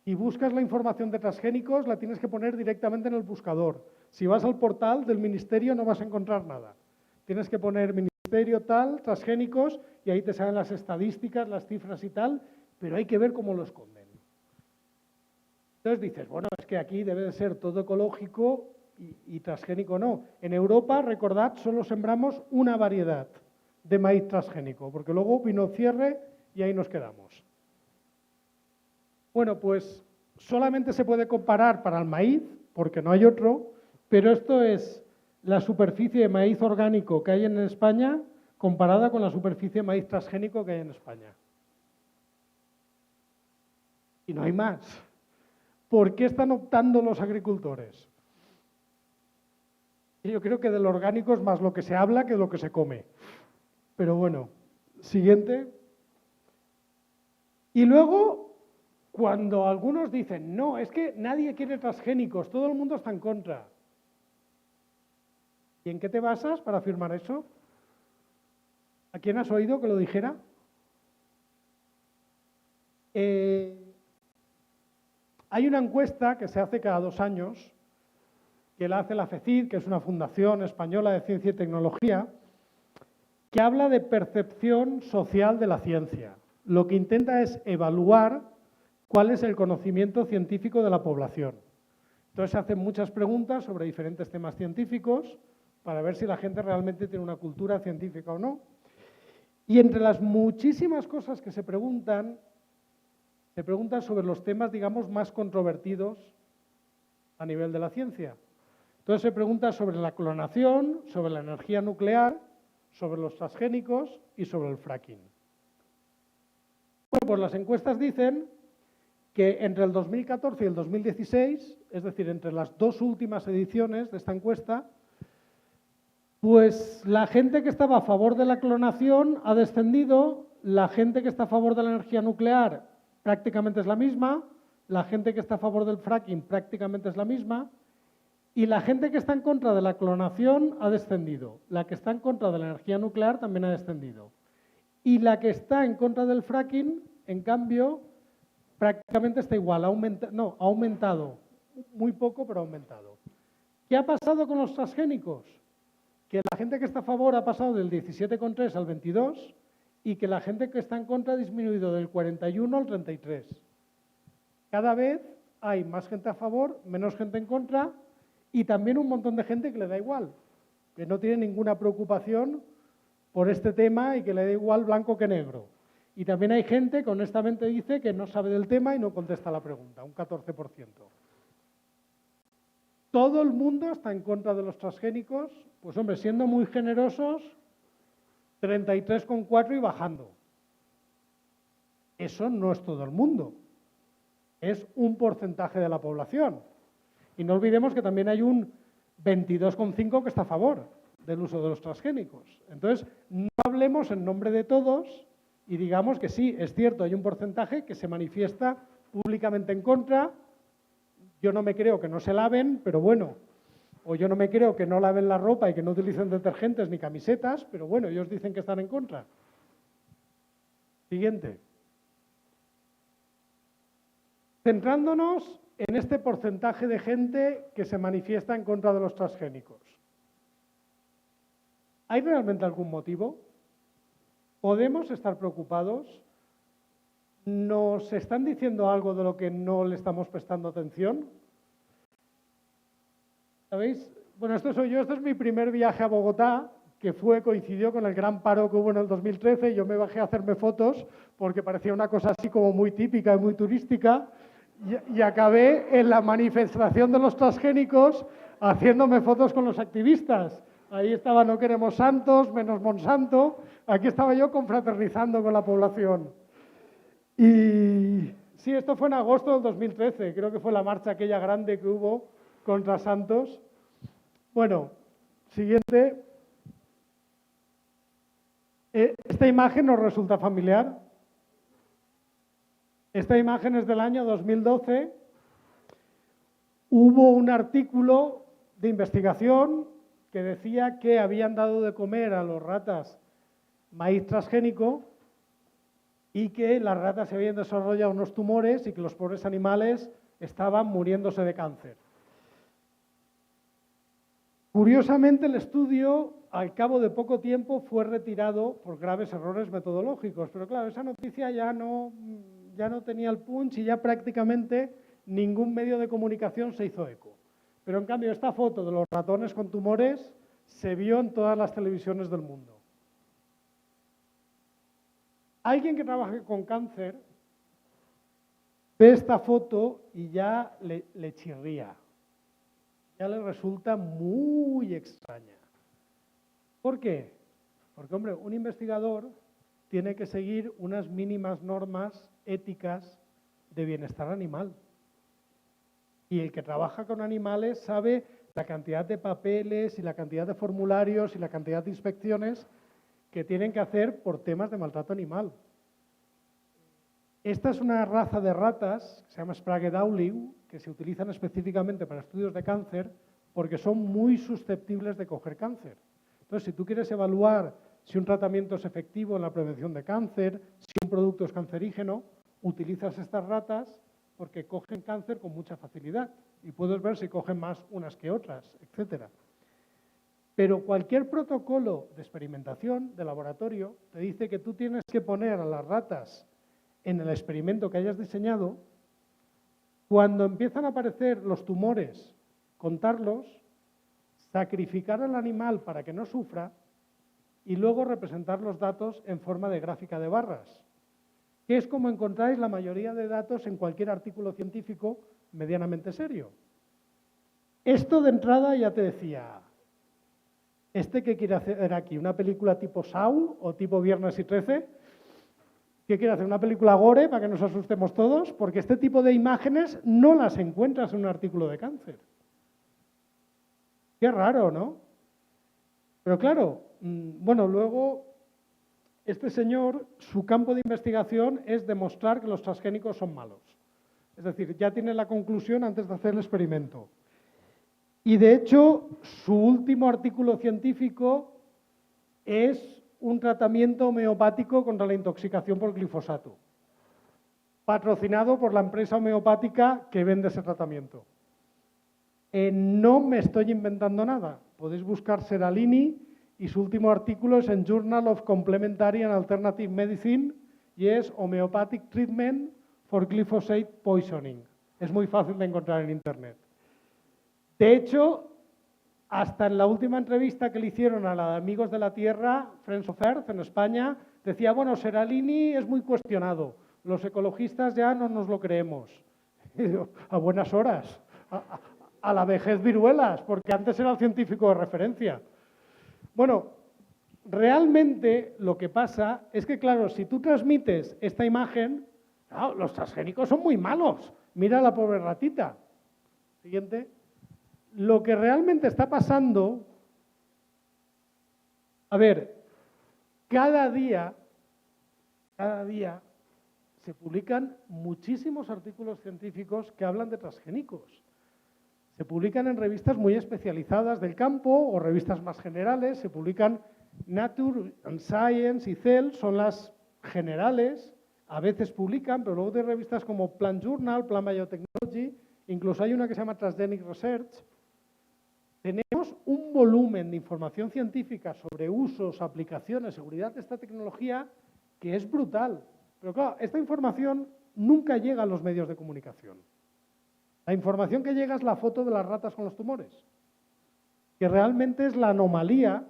Speaker 4: Y buscas la información de transgénicos, la tienes que poner directamente en el buscador. Si vas al portal del ministerio no vas a encontrar nada. Tienes que poner ministerio tal, transgénicos, y ahí te salen las estadísticas, las cifras y tal, pero hay que ver cómo lo esconden. Entonces dices, bueno, es que aquí debe de ser todo ecológico y transgénico no. En Europa, recordad, solo sembramos una variedad de maíz transgénico, porque luego vino cierre y ahí nos quedamos. Bueno, pues solamente se puede comparar para el maíz, porque no hay otro, pero esto es la superficie de maíz orgánico que hay en España comparada con la superficie de maíz transgénico que hay en España. Y no hay más. ¿Por qué están optando los agricultores? Yo creo que del orgánico es más lo que se habla que lo que se come. Pero bueno, siguiente. Y luego, cuando algunos dicen, no, es que nadie quiere transgénicos, todo el mundo está en contra. ¿Y en qué te basas para afirmar eso? ¿A quién has oído que lo dijera? Hay una encuesta que se hace cada 2 años, que la hace la FECID, que es una fundación española de ciencia y tecnología, que habla de percepción social de la ciencia. Lo que intenta es evaluar cuál es el conocimiento científico de la población. Entonces se hacen muchas preguntas sobre diferentes temas científicos para ver si la gente realmente tiene una cultura científica o no. Y entre las muchísimas cosas que se preguntan sobre los temas, digamos, más controvertidos a nivel de la ciencia. Entonces se pregunta sobre la clonación, sobre la energía nuclear, sobre los transgénicos y sobre el fracking. Bueno, pues las encuestas dicen que entre el 2014 y el 2016, es decir, entre las 2 últimas ediciones de esta encuesta, pues la gente que estaba a favor de la clonación ha descendido, la gente que está a favor de la energía nuclear prácticamente es la misma, la gente que está a favor del fracking prácticamente es la misma, y la gente que está en contra de la clonación ha descendido. La que está en contra de la energía nuclear también ha descendido. Y la que está en contra del fracking, en cambio, prácticamente está igual, ha aumentado. Muy poco, pero ha aumentado. ¿Qué ha pasado con los transgénicos? Que la gente que está a favor ha pasado del 17,3 al 22 y que la gente que está en contra ha disminuido del 41 al 33. Cada vez hay más gente a favor, menos gente en contra y también un montón de gente que le da igual, que no tiene ninguna preocupación por este tema y que le da igual blanco que negro. Y también hay gente que honestamente dice que no sabe del tema y no contesta la pregunta, un 14%. Todo el mundo está en contra de los transgénicos, pues hombre, siendo muy generosos, 33,4 y bajando. Eso no es todo el mundo, es un porcentaje de la población. Y no olvidemos que también hay un 22,5 que está a favor del uso de los transgénicos. Entonces, no hablemos en nombre de todos y digamos que sí, es cierto, hay un porcentaje que se manifiesta públicamente en contra, Yo no me creo que no se laven, pero bueno. O yo no me creo que no laven la ropa y que no utilicen detergentes ni camisetas, pero bueno, ellos dicen que están en contra. Siguiente. Centrándonos en este porcentaje de gente que se manifiesta en contra de los transgénicos. ¿Hay realmente algún motivo? ¿Podemos estar preocupados? ¿Nos están diciendo algo de lo que no le estamos prestando atención? ¿Sabéis? Bueno, esto soy yo, este es mi primer viaje a Bogotá, que coincidió con el gran paro que hubo en el 2013. Yo me bajé a hacerme fotos porque parecía una cosa así como muy típica y muy turística y acabé en la manifestación de los transgénicos haciéndome fotos con los activistas. Ahí estaba No Queremos Santos, menos Monsanto. Aquí estaba yo confraternizando con la población. Y sí, esto fue en agosto del 2013. Creo que fue la marcha aquella grande que hubo contra Santos. Bueno, siguiente. Esta imagen nos resulta familiar. Esta imagen es del año 2012. Hubo un artículo de investigación que decía que habían dado de comer a los ratas maíz transgénico y que las ratas se habían desarrollado unos tumores y que los pobres animales estaban muriéndose de cáncer. Curiosamente, el estudio, al cabo de poco tiempo, fue retirado por graves errores metodológicos. Pero claro, esa noticia ya no tenía el punch y ya prácticamente ningún medio de comunicación se hizo eco. Pero en cambio, esta foto de los ratones con tumores se vio en todas las televisiones del mundo. Alguien que trabaje con cáncer ve esta foto y ya le chirría. Ya le resulta muy extraña. ¿Por qué? Porque, hombre, un investigador tiene que seguir unas mínimas normas éticas de bienestar animal. Y el que trabaja con animales sabe la cantidad de papeles y la cantidad de formularios y la cantidad de inspecciones que tienen que hacer por temas de maltrato animal. Esta es una raza de ratas que se llama Sprague-Dawling, que se utilizan específicamente para estudios de cáncer porque son muy susceptibles de coger cáncer. Entonces, si tú quieres evaluar si un tratamiento es efectivo en la prevención de cáncer, si un producto es cancerígeno, utilizas estas ratas porque cogen cáncer con mucha facilidad y puedes ver si cogen más unas que otras, etc. Pero cualquier protocolo de experimentación de laboratorio te dice que tú tienes que poner a las ratas en el experimento que hayas diseñado. Cuando empiezan a aparecer los tumores, contarlos, sacrificar al animal para que no sufra y luego representar los datos en forma de gráfica de barras, que es como encontráis la mayoría de datos en cualquier artículo científico medianamente serio. Esto de entrada ya te decía, ¿este qué quiere hacer aquí? ¿Una película tipo Saw o tipo Viernes y 13? ¿Qué quiere hacer? ¿Una película gore para que nos asustemos todos? Porque este tipo de imágenes no las encuentras en un artículo de cáncer. Qué raro, ¿no? Pero claro, bueno, luego este señor, su campo de investigación es demostrar que los transgénicos son malos. Es decir, ya tiene la conclusión antes de hacer el experimento. Y de hecho, su último artículo científico es un tratamiento homeopático contra la intoxicación por glifosato, patrocinado por la empresa homeopática que vende ese tratamiento. No me estoy inventando nada. Podéis buscar Seralini y su último artículo es en Journal of Complementary and Alternative Medicine y es Homeopathic Treatment for Glyphosate Poisoning. Es muy fácil de encontrar en Internet. De hecho, hasta en la última entrevista que le hicieron a la de Amigos de la Tierra, Friends of Earth, en España, decía, bueno, Seralini es muy cuestionado, los ecologistas ya no nos lo creemos. Y digo, a buenas horas, a la vejez viruelas, porque antes era el científico de referencia. Bueno, realmente lo que pasa es que, claro, si tú transmites esta imagen, claro, los transgénicos son muy malos, mira a la pobre ratita. Siguiente. Lo que realmente está pasando, a ver, cada día se publican muchísimos artículos científicos que hablan de transgénicos. Se publican en revistas muy especializadas del campo o revistas más generales, se publican Nature and Science y Cell, son las generales, a veces publican, pero luego hay revistas como Plant Journal, Plant Biotechnology, incluso hay una que se llama Transgenic Research. Tenemos un volumen de información científica sobre usos, aplicaciones, seguridad de esta tecnología que es brutal. Pero claro, esta información nunca llega a los medios de comunicación. La información que llega es la foto de las ratas con los tumores, que realmente es la anomalía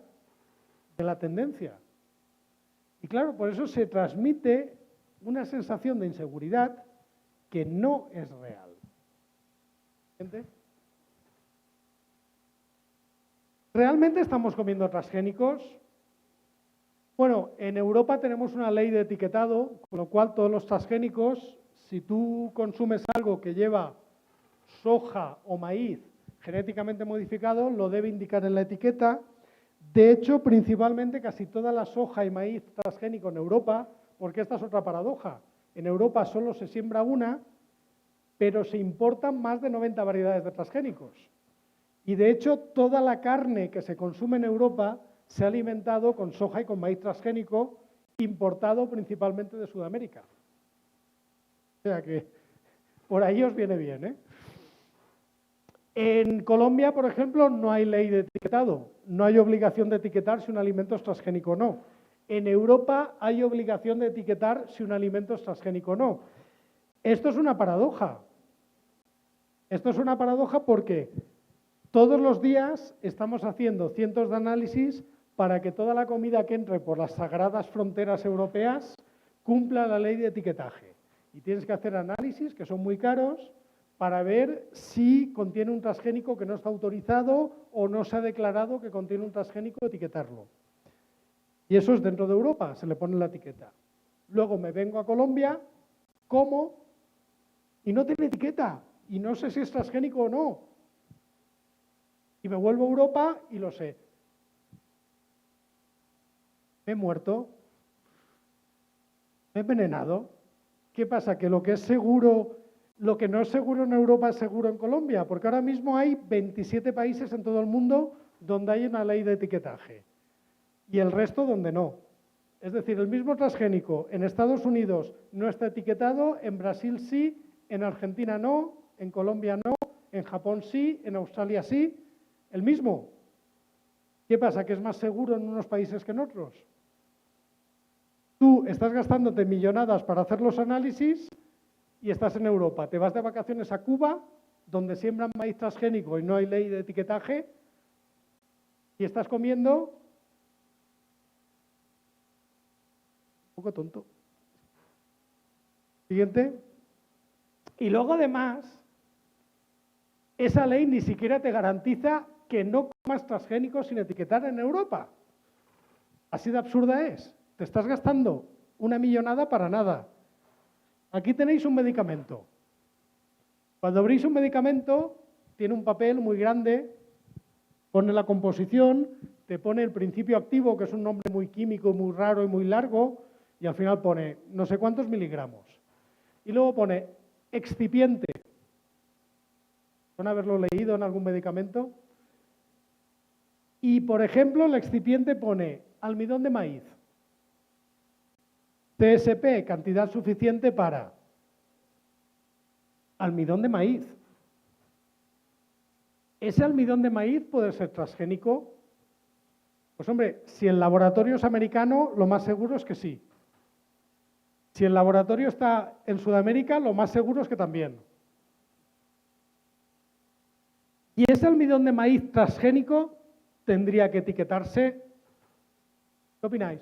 Speaker 4: de la tendencia. Y claro, por eso se transmite una sensación de inseguridad que no es real. ¿Gente? ¿Realmente estamos comiendo transgénicos? Bueno, en Europa tenemos una ley de etiquetado, con lo cual todos los transgénicos, si tú consumes algo que lleva soja o maíz genéticamente modificado, lo debe indicar en la etiqueta. De hecho, principalmente casi toda la soja y maíz transgénico en Europa, porque esta es otra paradoja, en Europa solo se siembra una, pero se importan más de 90 variedades de transgénicos. Y de hecho, toda la carne que se consume en Europa se ha alimentado con soja y con maíz transgénico, importado principalmente de Sudamérica. O sea que por ahí os viene bien, ¿eh? En Colombia, por ejemplo, no hay ley de etiquetado. No hay obligación de etiquetar si un alimento es transgénico o no. En Europa hay obligación de etiquetar si un alimento es transgénico o no. Esto es una paradoja. Esto es una paradoja porque todos los días estamos haciendo cientos de análisis para que toda la comida que entre por las sagradas fronteras europeas cumpla la ley de etiquetaje. Y tienes que hacer análisis que son muy caros para ver si contiene un transgénico que no está autorizado o no se ha declarado que contiene un transgénico, etiquetarlo. Y eso es dentro de Europa, se le pone la etiqueta. Luego me vengo a Colombia, como, y no tiene etiqueta, y no sé si es transgénico o no. Y me vuelvo a Europa y lo sé. Me he muerto, me he envenenado. ¿Qué pasa? Que lo que es seguro, lo que no es seguro en Europa es seguro en Colombia, porque ahora mismo hay 27 países en todo el mundo donde hay una ley de etiquetaje y el resto donde no. Es decir, el mismo transgénico en Estados Unidos no está etiquetado, en Brasil sí, en Argentina no, en Colombia no, en Japón sí, en Australia sí, el mismo. ¿Qué pasa? ¿Que es más seguro en unos países que en otros? Tú estás gastándote millonadas para hacer los análisis y estás en Europa. Te vas de vacaciones a Cuba, donde siembran maíz transgénico y no hay ley de etiquetaje, y estás comiendo un poco tonto. Siguiente. Y luego, además, esa ley ni siquiera te garantiza que no comas transgénicos sin etiquetar en Europa. Así de absurda es. Te estás gastando una millonada para nada. Aquí tenéis un medicamento. Cuando abrís un medicamento, tiene un papel muy grande, pone la composición, te pone el principio activo, que es un nombre muy químico, muy raro y muy largo, y al final pone no sé cuántos miligramos. Y luego pone excipiente. ¿Van a haberlo leído en algún medicamento? Y, por ejemplo, el excipiente pone almidón de maíz. TSP, cantidad suficiente para almidón de maíz. ¿Ese almidón de maíz puede ser transgénico? Pues hombre, si el laboratorio es americano, lo más seguro es que sí. Si el laboratorio está en Sudamérica, lo más seguro es que también. Y ese almidón de maíz transgénico tendría que etiquetarse. ¿Qué opináis?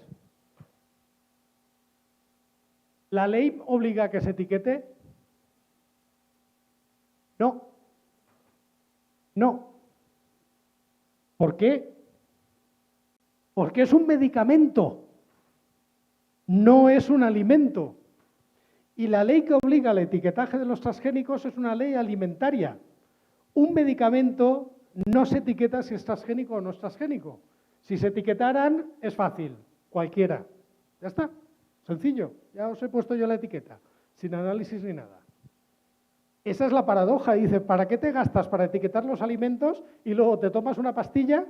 Speaker 4: ¿La ley obliga a que se etiquete? No. No. ¿Por qué? Porque es un medicamento, no es un alimento. Y la ley que obliga al etiquetaje de los transgénicos es una ley alimentaria. Un medicamento no se etiqueta si es transgénico o no es transgénico. Si se etiquetaran, es fácil, cualquiera. Ya está, sencillo, ya os he puesto yo la etiqueta. sin análisis ni nada. Esa es la paradoja. Dice, ¿para qué te gastas para etiquetar los alimentos y luego te tomas una pastilla?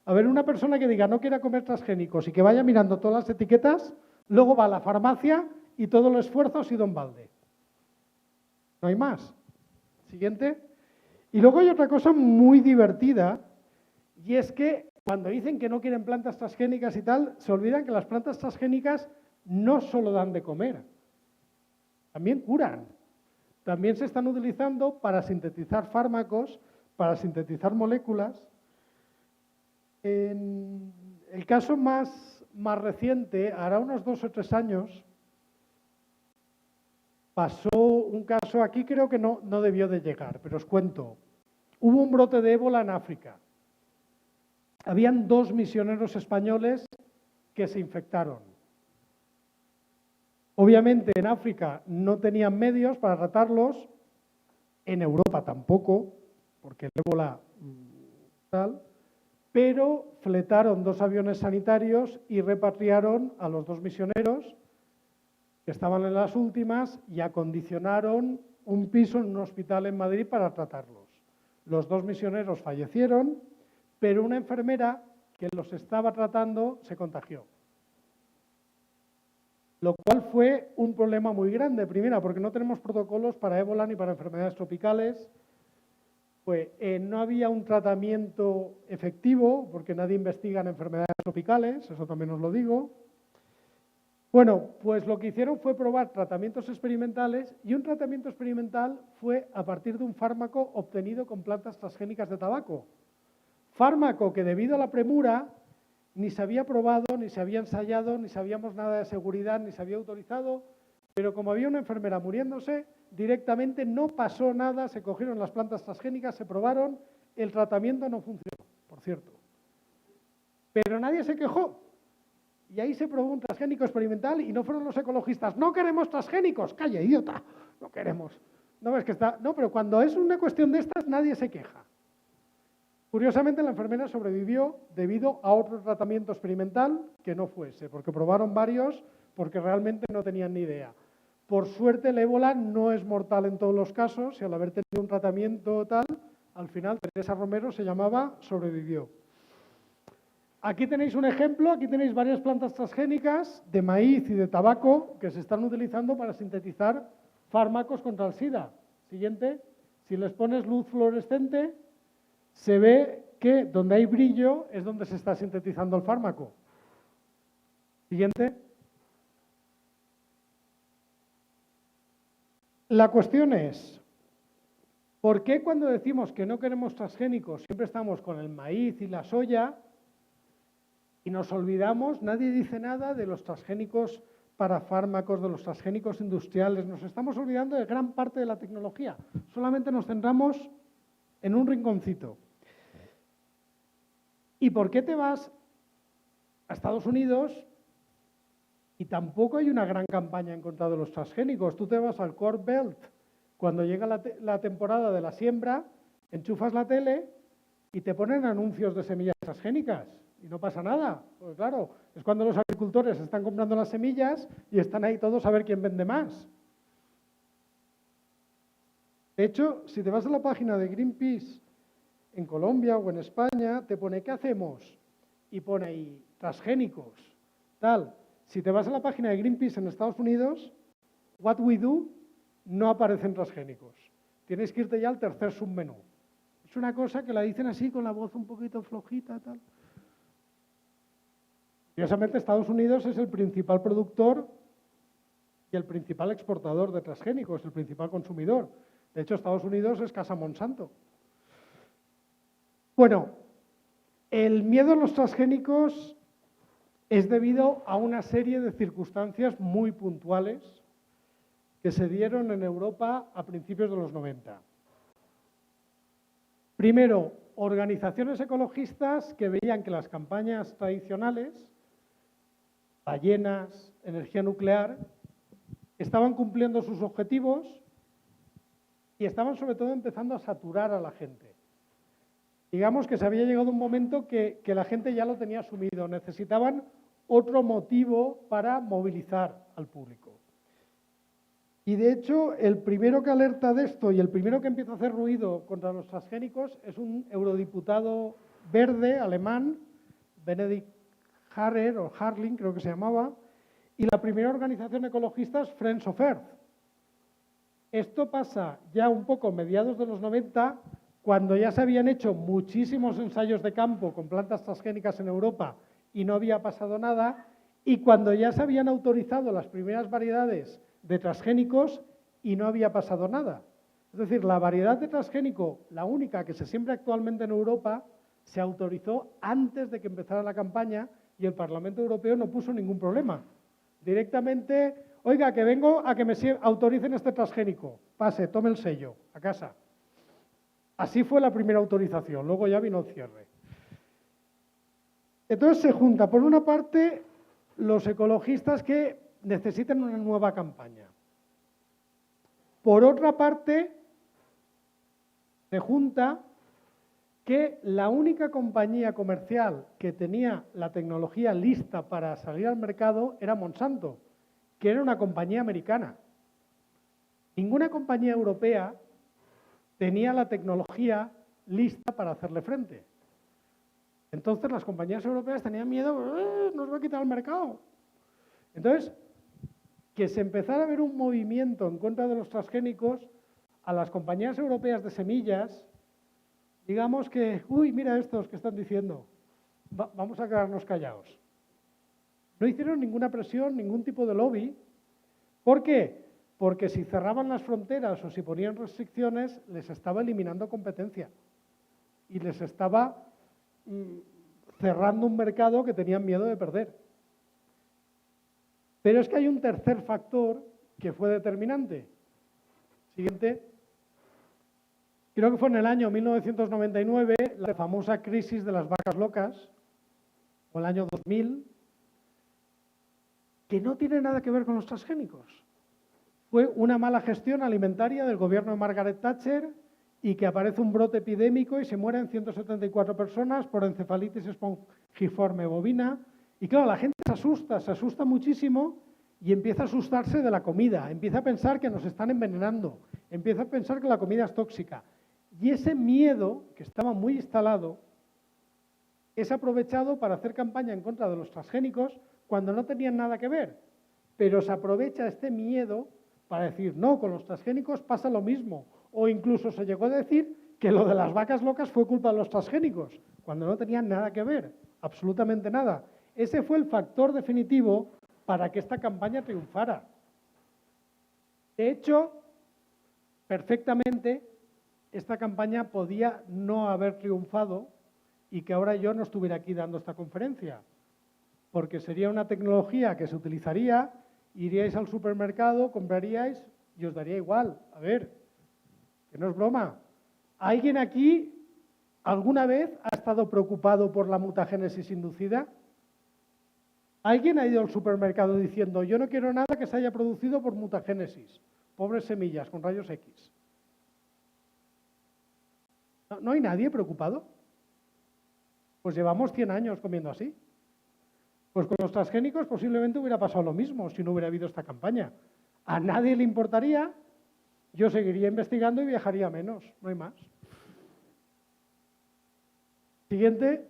Speaker 4: A ver, una persona que diga no quiera comer transgénicos y que vaya mirando todas las etiquetas, luego va a la farmacia y todo el esfuerzo ha sido en balde. No hay más. Siguiente. Y luego hay otra cosa muy divertida, y es que cuando dicen que no quieren plantas transgénicas y tal, se olvidan que las plantas transgénicas no solo dan de comer, también curan. También se están utilizando para sintetizar fármacos, para sintetizar moléculas. En el caso más reciente, hará unos 2 o 3 años, pasó un caso, aquí creo que no debió de llegar, pero os cuento. Hubo un brote de ébola en África. Habían 2 misioneros españoles que se infectaron. Obviamente en África no tenían medios para tratarlos, en Europa tampoco, porque el ébola tal, pero fletaron 2 aviones sanitarios y repatriaron a los 2 misioneros que estaban en las últimas y acondicionaron un piso en un hospital en Madrid para tratarlos. Los 2 misioneros fallecieron, pero una enfermera que los estaba tratando se contagió. Lo cual fue un problema muy grande. Primero, porque no tenemos protocolos para ébola ni para enfermedades tropicales. No había un tratamiento efectivo, porque nadie investiga en enfermedades tropicales, eso también os lo digo. Bueno, pues lo que hicieron fue probar tratamientos experimentales, y un tratamiento experimental fue a partir de un fármaco obtenido con plantas transgénicas de tabaco. Fármaco que debido a la premura ni se había probado, ni se había ensayado, ni sabíamos nada de seguridad, ni se había autorizado, pero como había una enfermera muriéndose, directamente no pasó nada, se cogieron las plantas transgénicas, se probaron, el tratamiento no funcionó, por cierto. Pero nadie se quejó. Y ahí se probó un transgénico experimental y no fueron los ecologistas. No queremos transgénicos. Calla, idiota. No queremos. No ves que está. No, pero cuando es una cuestión de estas, nadie se queja. Curiosamente, la enfermera sobrevivió debido a otro tratamiento experimental que no fuese, porque probaron varios, porque realmente no tenían ni idea. Por suerte, el ébola no es mortal en todos los casos, y al haber tenido un tratamiento tal, al final Teresa Romero se llamaba, sobrevivió. Aquí tenéis un ejemplo, aquí tenéis varias plantas transgénicas de maíz y de tabaco que se están utilizando para sintetizar fármacos contra el SIDA. Siguiente, si les pones luz fluorescente, se ve que donde hay brillo es donde se está sintetizando el fármaco. Siguiente. La cuestión es, ¿por qué cuando decimos que no queremos transgénicos siempre estamos con el maíz y la soya y nos olvidamos, nadie dice nada de los transgénicos para fármacos, de los transgénicos industriales? Nos estamos olvidando de gran parte de la tecnología. Solamente nos centramos en un rinconcito. ¿Y por qué te vas a Estados Unidos y tampoco hay una gran campaña en contra de los transgénicos? Tú te vas al Corn Belt, cuando llega la temporada de la siembra, enchufas la tele y te ponen anuncios de semillas transgénicas y no pasa nada. Pues claro, es cuando los agricultores están comprando las semillas y están ahí todos a ver quién vende más. De hecho, si te vas a la página de Greenpeace en Colombia o en España, te pone ¿qué hacemos? Y pone ahí transgénicos, tal. Si te vas a la página de Greenpeace en Estados Unidos, What We Do, no aparecen transgénicos. Tienes que irte ya al tercer submenú. Es una cosa que la dicen así con la voz un poquito flojita, tal. Curiosamente, Estados Unidos es el principal productor y el principal exportador de transgénicos, el principal consumidor. De hecho, Estados Unidos es casa Monsanto. Bueno, el miedo a los transgénicos es debido a una serie de circunstancias muy puntuales que se dieron en Europa a principios de los 90. Primero, organizaciones ecologistas que veían que las campañas tradicionales, ballenas, energía nuclear, estaban cumpliendo sus objetivos y estaban sobre todo empezando a saturar a la gente. Digamos que se había llegado un momento que la gente ya lo tenía asumido, necesitaban otro motivo para movilizar al público. Y de hecho, el primero que alerta de esto y el primero que empieza a hacer ruido contra los transgénicos es un eurodiputado verde alemán, Benedikt Harrer o Harling, creo que se llamaba, y la primera organización ecologista es Friends of Earth. Esto pasa ya un poco a mediados de los 90, cuando ya se habían hecho muchísimos ensayos de campo con plantas transgénicas en Europa y no había pasado nada, y cuando ya se habían autorizado las primeras variedades de transgénicos y no había pasado nada. Es decir, la variedad de transgénico, la única que se siembra actualmente en Europa, se autorizó antes de que empezara la campaña y el Parlamento Europeo no puso ningún problema. Directamente, oiga, que vengo a que me autoricen este transgénico. Pase, tome el sello, a casa. Así fue la primera autorización, luego ya vino el cierre. Entonces se junta, por una parte, los ecologistas que necesitan una nueva campaña. Por otra parte, se junta que la única compañía comercial que tenía la tecnología lista para salir al mercado era Monsanto, que era una compañía americana. Ninguna compañía europea tenía la tecnología lista para hacerle frente. Entonces las compañías europeas tenían miedo, nos va a quitar el mercado. Entonces, que se empezara a ver un movimiento en contra de los transgénicos, a las compañías europeas de semillas, digamos que, uy, mira estos que están diciendo, vamos a quedarnos callados. No hicieron ninguna presión, ningún tipo de lobby. ¿Por qué? Porque si cerraban las fronteras o si ponían restricciones, les estaba eliminando competencia y les estaba cerrando un mercado que tenían miedo de perder. Pero es que hay un tercer factor que fue determinante. Siguiente. Creo que fue en el año 1999, la famosa crisis de las vacas locas, o el año 2000, que no tiene nada que ver con los transgénicos. Fue una mala gestión alimentaria del gobierno de Margaret Thatcher y que aparece un brote epidémico y se mueren 174 personas por encefalitis espongiforme bovina. Y claro, la gente se asusta muchísimo y empieza a asustarse de la comida, empieza a pensar que nos están envenenando, empieza a pensar que la comida es tóxica. Y ese miedo, que estaba muy instalado, es aprovechado para hacer campaña en contra de los transgénicos cuando no tenían nada que ver. Pero se aprovecha este miedo para decir, no, con los transgénicos pasa lo mismo. O incluso se llegó a decir que lo de las vacas locas fue culpa de los transgénicos, cuando no tenían nada que ver, absolutamente nada. Ese fue el factor definitivo para que esta campaña triunfara. De hecho, perfectamente, esta campaña podía no haber triunfado y que ahora yo no estuviera aquí dando esta conferencia, porque sería una tecnología que se utilizaría, iríais al supermercado, compraríais y os daría igual. A ver, que no es broma. ¿Alguien aquí alguna vez ha estado preocupado por la mutagénesis inducida? ¿Alguien ha ido al supermercado diciendo, yo no quiero nada que se haya producido por mutagénesis? Pobres semillas con rayos X. ¿No hay nadie preocupado? Pues llevamos 100 años comiendo así. Pues con los transgénicos posiblemente hubiera pasado lo mismo si no hubiera habido esta campaña. A nadie le importaría, yo seguiría investigando y viajaría menos, no hay más. Siguiente.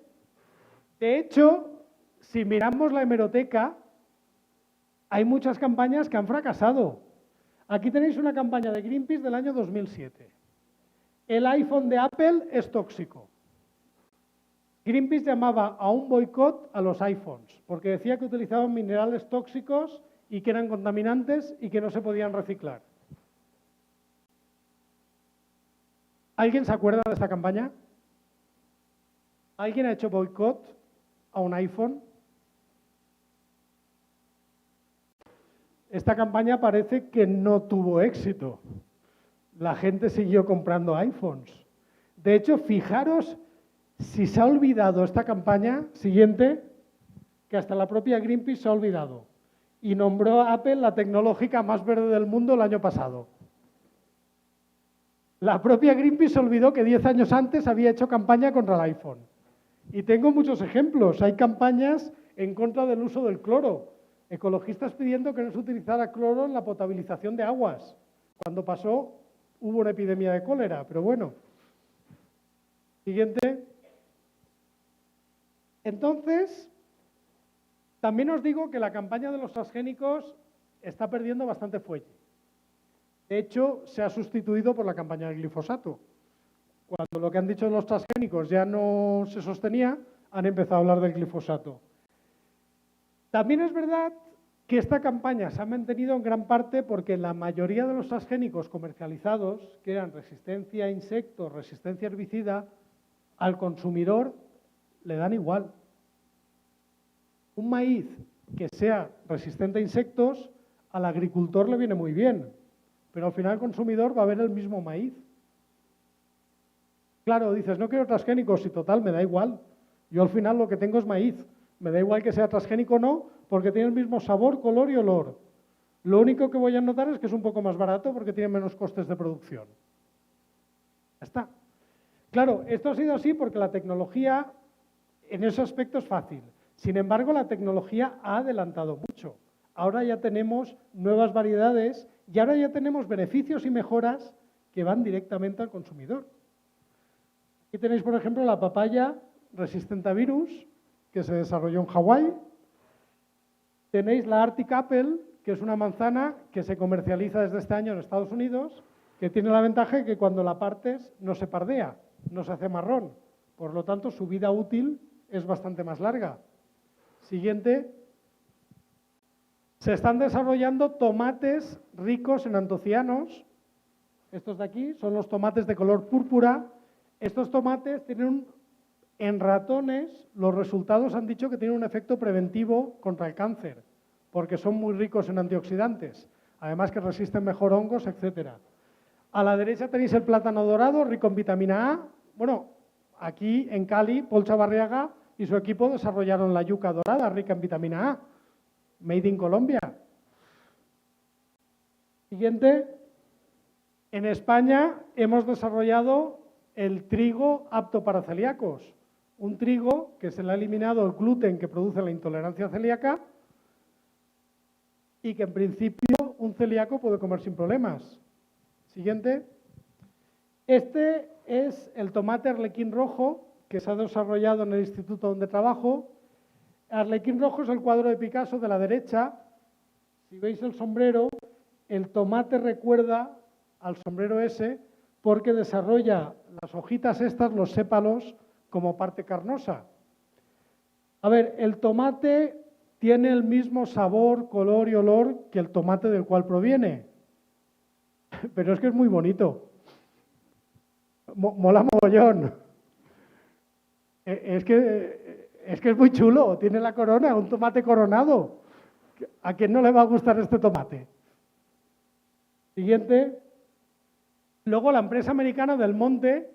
Speaker 4: De hecho, si miramos la hemeroteca, hay muchas campañas que han fracasado. Aquí tenéis una campaña de Greenpeace del año 2007. El iPhone de Apple es tóxico. Greenpeace llamaba a un boicot a los iPhones, porque decía que utilizaban minerales tóxicos y que eran contaminantes y que no se podían reciclar. ¿Alguien se acuerda de esta campaña? ¿Alguien ha hecho boicot a un iPhone? Esta campaña parece que no tuvo éxito. La gente siguió comprando iPhones. De hecho, fijaros si se ha olvidado esta campaña, siguiente, que hasta la propia Greenpeace se ha olvidado. Y nombró a Apple la tecnológica más verde del mundo el año pasado. La propia Greenpeace se olvidó que 10 años antes había hecho campaña contra el iPhone. Y tengo muchos ejemplos. Hay campañas en contra del uso del cloro. ecologistas pidiendo que no se utilizara cloro en la potabilización de aguas. Cuando pasó, hubo una epidemia de cólera, pero bueno. Siguiente. Entonces, también os digo que la campaña de los transgénicos está perdiendo bastante fuelle. De hecho, se ha sustituido por la campaña del glifosato. Cuando lo que han dicho los transgénicos ya no se sostenía, han empezado a hablar del glifosato. También es verdad que esta campaña se ha mantenido en gran parte porque la mayoría de los transgénicos comercializados, que eran resistencia a insectos, resistencia a herbicida, al consumidor le dan igual. Un maíz que sea resistente a insectos, al agricultor le viene muy bien, pero al final el consumidor va a ver el mismo maíz. Claro, dices, no quiero transgénicos y total, me da igual. Yo al final lo que tengo es maíz. Me da igual que sea transgénico o no, porque tiene el mismo sabor, color y olor. Lo único que voy a notar es que es un poco más barato porque tiene menos costes de producción. Ya está. Claro, esto ha sido así porque la tecnología en ese aspecto es fácil. Sin embargo, la tecnología ha adelantado mucho. Ahora ya tenemos nuevas variedades y ahora ya tenemos beneficios y mejoras que van directamente al consumidor. Aquí tenéis, por ejemplo, la papaya resistente a virus, que se desarrolló en Hawái. Tenéis la Arctic Apple, que es una manzana que se comercializa desde este año en Estados Unidos, que tiene la ventaja de que cuando la partes no se pardea, no se hace marrón. Por lo tanto, su vida útil es bastante más larga. Siguiente. Se están desarrollando tomates ricos en antocianos. Estos de aquí son los tomates de color púrpura. Estos tomates tienen en ratones, los resultados han dicho que tienen un efecto preventivo contra el cáncer, porque son muy ricos en antioxidantes, además que resisten mejor hongos, etc. A la derecha tenéis el plátano dorado, rico en vitamina A. Bueno, aquí en Cali, Pol Chavarriaga y su equipo desarrollaron la yuca dorada, rica en vitamina A, made in Colombia. Siguiente. En España hemos desarrollado el trigo apto para celíacos. Un trigo que se le ha eliminado el gluten que produce la intolerancia celíaca y que en principio un celíaco puede comer sin problemas. Siguiente. Este es el tomate arlequín rojo que se ha desarrollado en el instituto donde trabajo. Arlequín rojo es el cuadro de Picasso de la derecha. Si veis el sombrero, el tomate recuerda al sombrero ese porque desarrolla las hojitas estas, los sépalos, como parte carnosa. A ver, el tomate tiene el mismo sabor, color y olor que el tomate del cual proviene, pero es que es muy bonito. Mola mogollón. Es que es muy chulo, tiene la corona, un tomate coronado. ¿A quién no le va a gustar este tomate? Siguiente. Luego la empresa americana Del Monte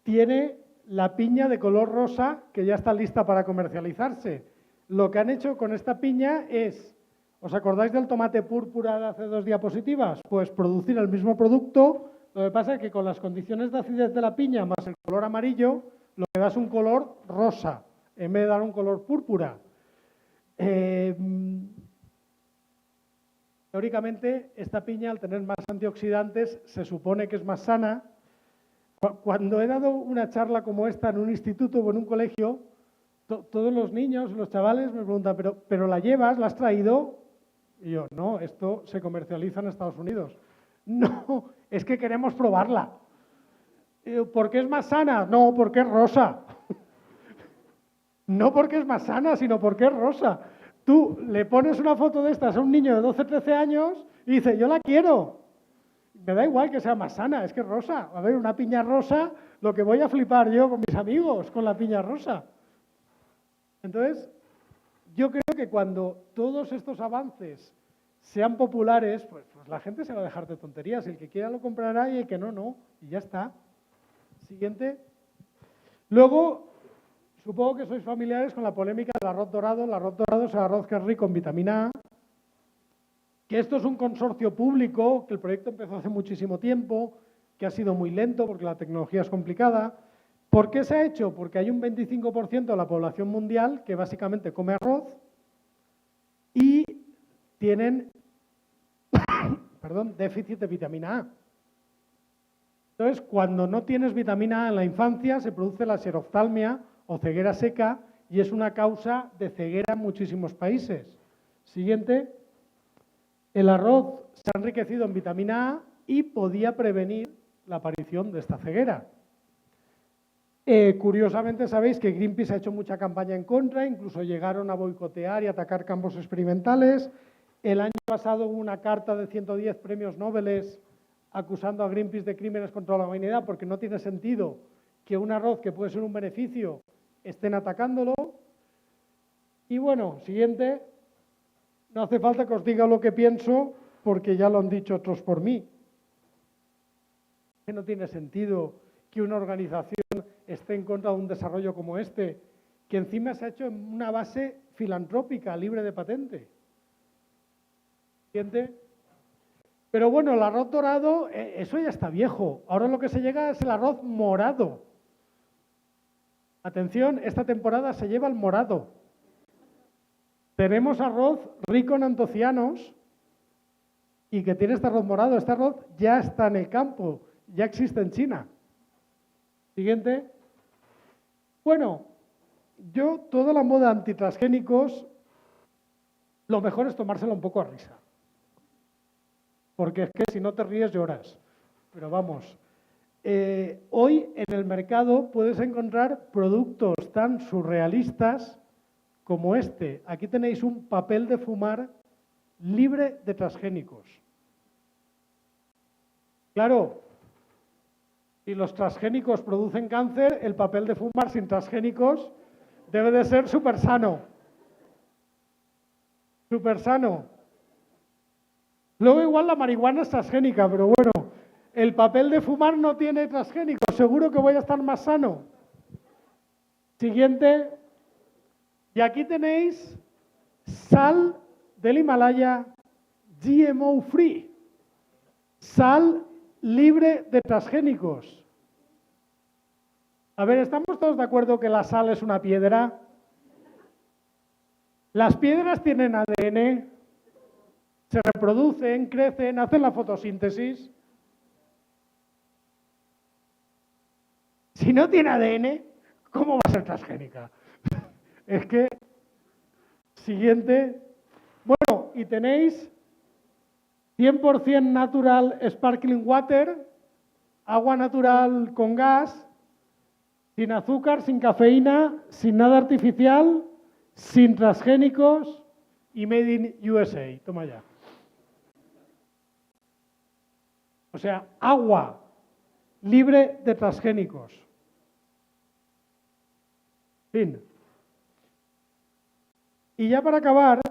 Speaker 4: tiene la piña de color rosa que ya está lista para comercializarse. Lo que han hecho con esta piña es, ¿os acordáis del tomate púrpura de hace 2 diapositivas? Pues producir el mismo producto, lo que pasa es que con las condiciones de acidez de la piña más el color amarillo, lo que da es un color rosa, en vez de dar un color púrpura. Teóricamente, esta piña, al tener más antioxidantes, se supone que es más sana. Cuando he dado una charla como esta en un instituto o en un colegio, todos los niños, los chavales me preguntan, ¿pero la llevas? ¿La has traído? Y yo, no, esto se comercializa en Estados Unidos. No, es que queremos probarla. ¿Por qué es más sana? No, porque es rosa. No porque es más sana, sino porque es rosa. Tú le pones una foto de estas a un niño de 12, 13 años y dice, yo la quiero. Me da igual que sea más sana, es que es rosa. A ver, una piña rosa, lo que voy a flipar yo con mis amigos, con la piña rosa. Entonces, yo creo que cuando todos estos avances sean populares, pues la gente se va a dejar de tonterías. El que quiera lo comprará y el que no, no. Y ya está. Siguiente. Luego, supongo que sois familiares con la polémica del arroz dorado. El arroz dorado es el arroz que es rico en vitamina A. Que esto es un consorcio público, que el proyecto empezó hace muchísimo tiempo, que ha sido muy lento porque la tecnología es complicada. ¿Por qué se ha hecho? Porque hay un 25% de la población mundial que básicamente come arroz y tienen déficit de vitamina A. Entonces, cuando no tienes vitamina A en la infancia, se produce la xeroftalmia o ceguera seca y es una causa de ceguera en muchísimos países. Siguiente. El arroz se ha enriquecido en vitamina A y podía prevenir la aparición de esta ceguera. Curiosamente, sabéis que Greenpeace ha hecho mucha campaña en contra, incluso llegaron a boicotear y atacar campos experimentales. El año pasado hubo una carta de 110 premios Nobel acusando a Greenpeace de crímenes contra la humanidad porque no tiene sentido que un arroz que puede ser un beneficio estén atacándolo. Y bueno, siguiente. No hace falta que os diga lo que pienso porque ya lo han dicho otros por mí. Que no tiene sentido que una organización esté en contra de un desarrollo como este, que encima se ha hecho en una base filantrópica, libre de patente. ¿Entiende? Pero bueno, el arroz dorado, eso ya está viejo. Ahora lo que se llega es el arroz morado. Atención, esta temporada se lleva el morado. Tenemos arroz rico en antocianos y que tiene este arroz morado. Este arroz ya está en el campo, ya existe en China. Siguiente. Bueno, yo toda la moda antitransgénicos, lo mejor es tomársela un poco a risa. Porque es que si no te ríes lloras. Pero vamos, hoy en el mercado puedes encontrar productos tan surrealistas como este. Aquí tenéis un papel de fumar libre de transgénicos. Claro, si los transgénicos producen cáncer, el papel de fumar sin transgénicos debe de ser súper sano. Súper sano. Luego igual la marihuana es transgénica, pero bueno, el papel de fumar no tiene transgénicos. Seguro que voy a estar más sano. Siguiente. Y aquí tenéis sal del Himalaya GMO free. Sal libre de transgénicos. A ver, ¿estamos todos de acuerdo que la sal es una piedra? Las piedras tienen ADN, se reproducen, crecen, hacen la fotosíntesis. Si no tiene ADN, ¿cómo va a ser transgénica? Es que, siguiente. Bueno, y tenéis 100% natural sparkling water, agua natural con gas, sin azúcar, sin cafeína, sin nada artificial, sin transgénicos y made in USA. Toma ya. O sea, agua libre de transgénicos. Fin. Y ya para acabar,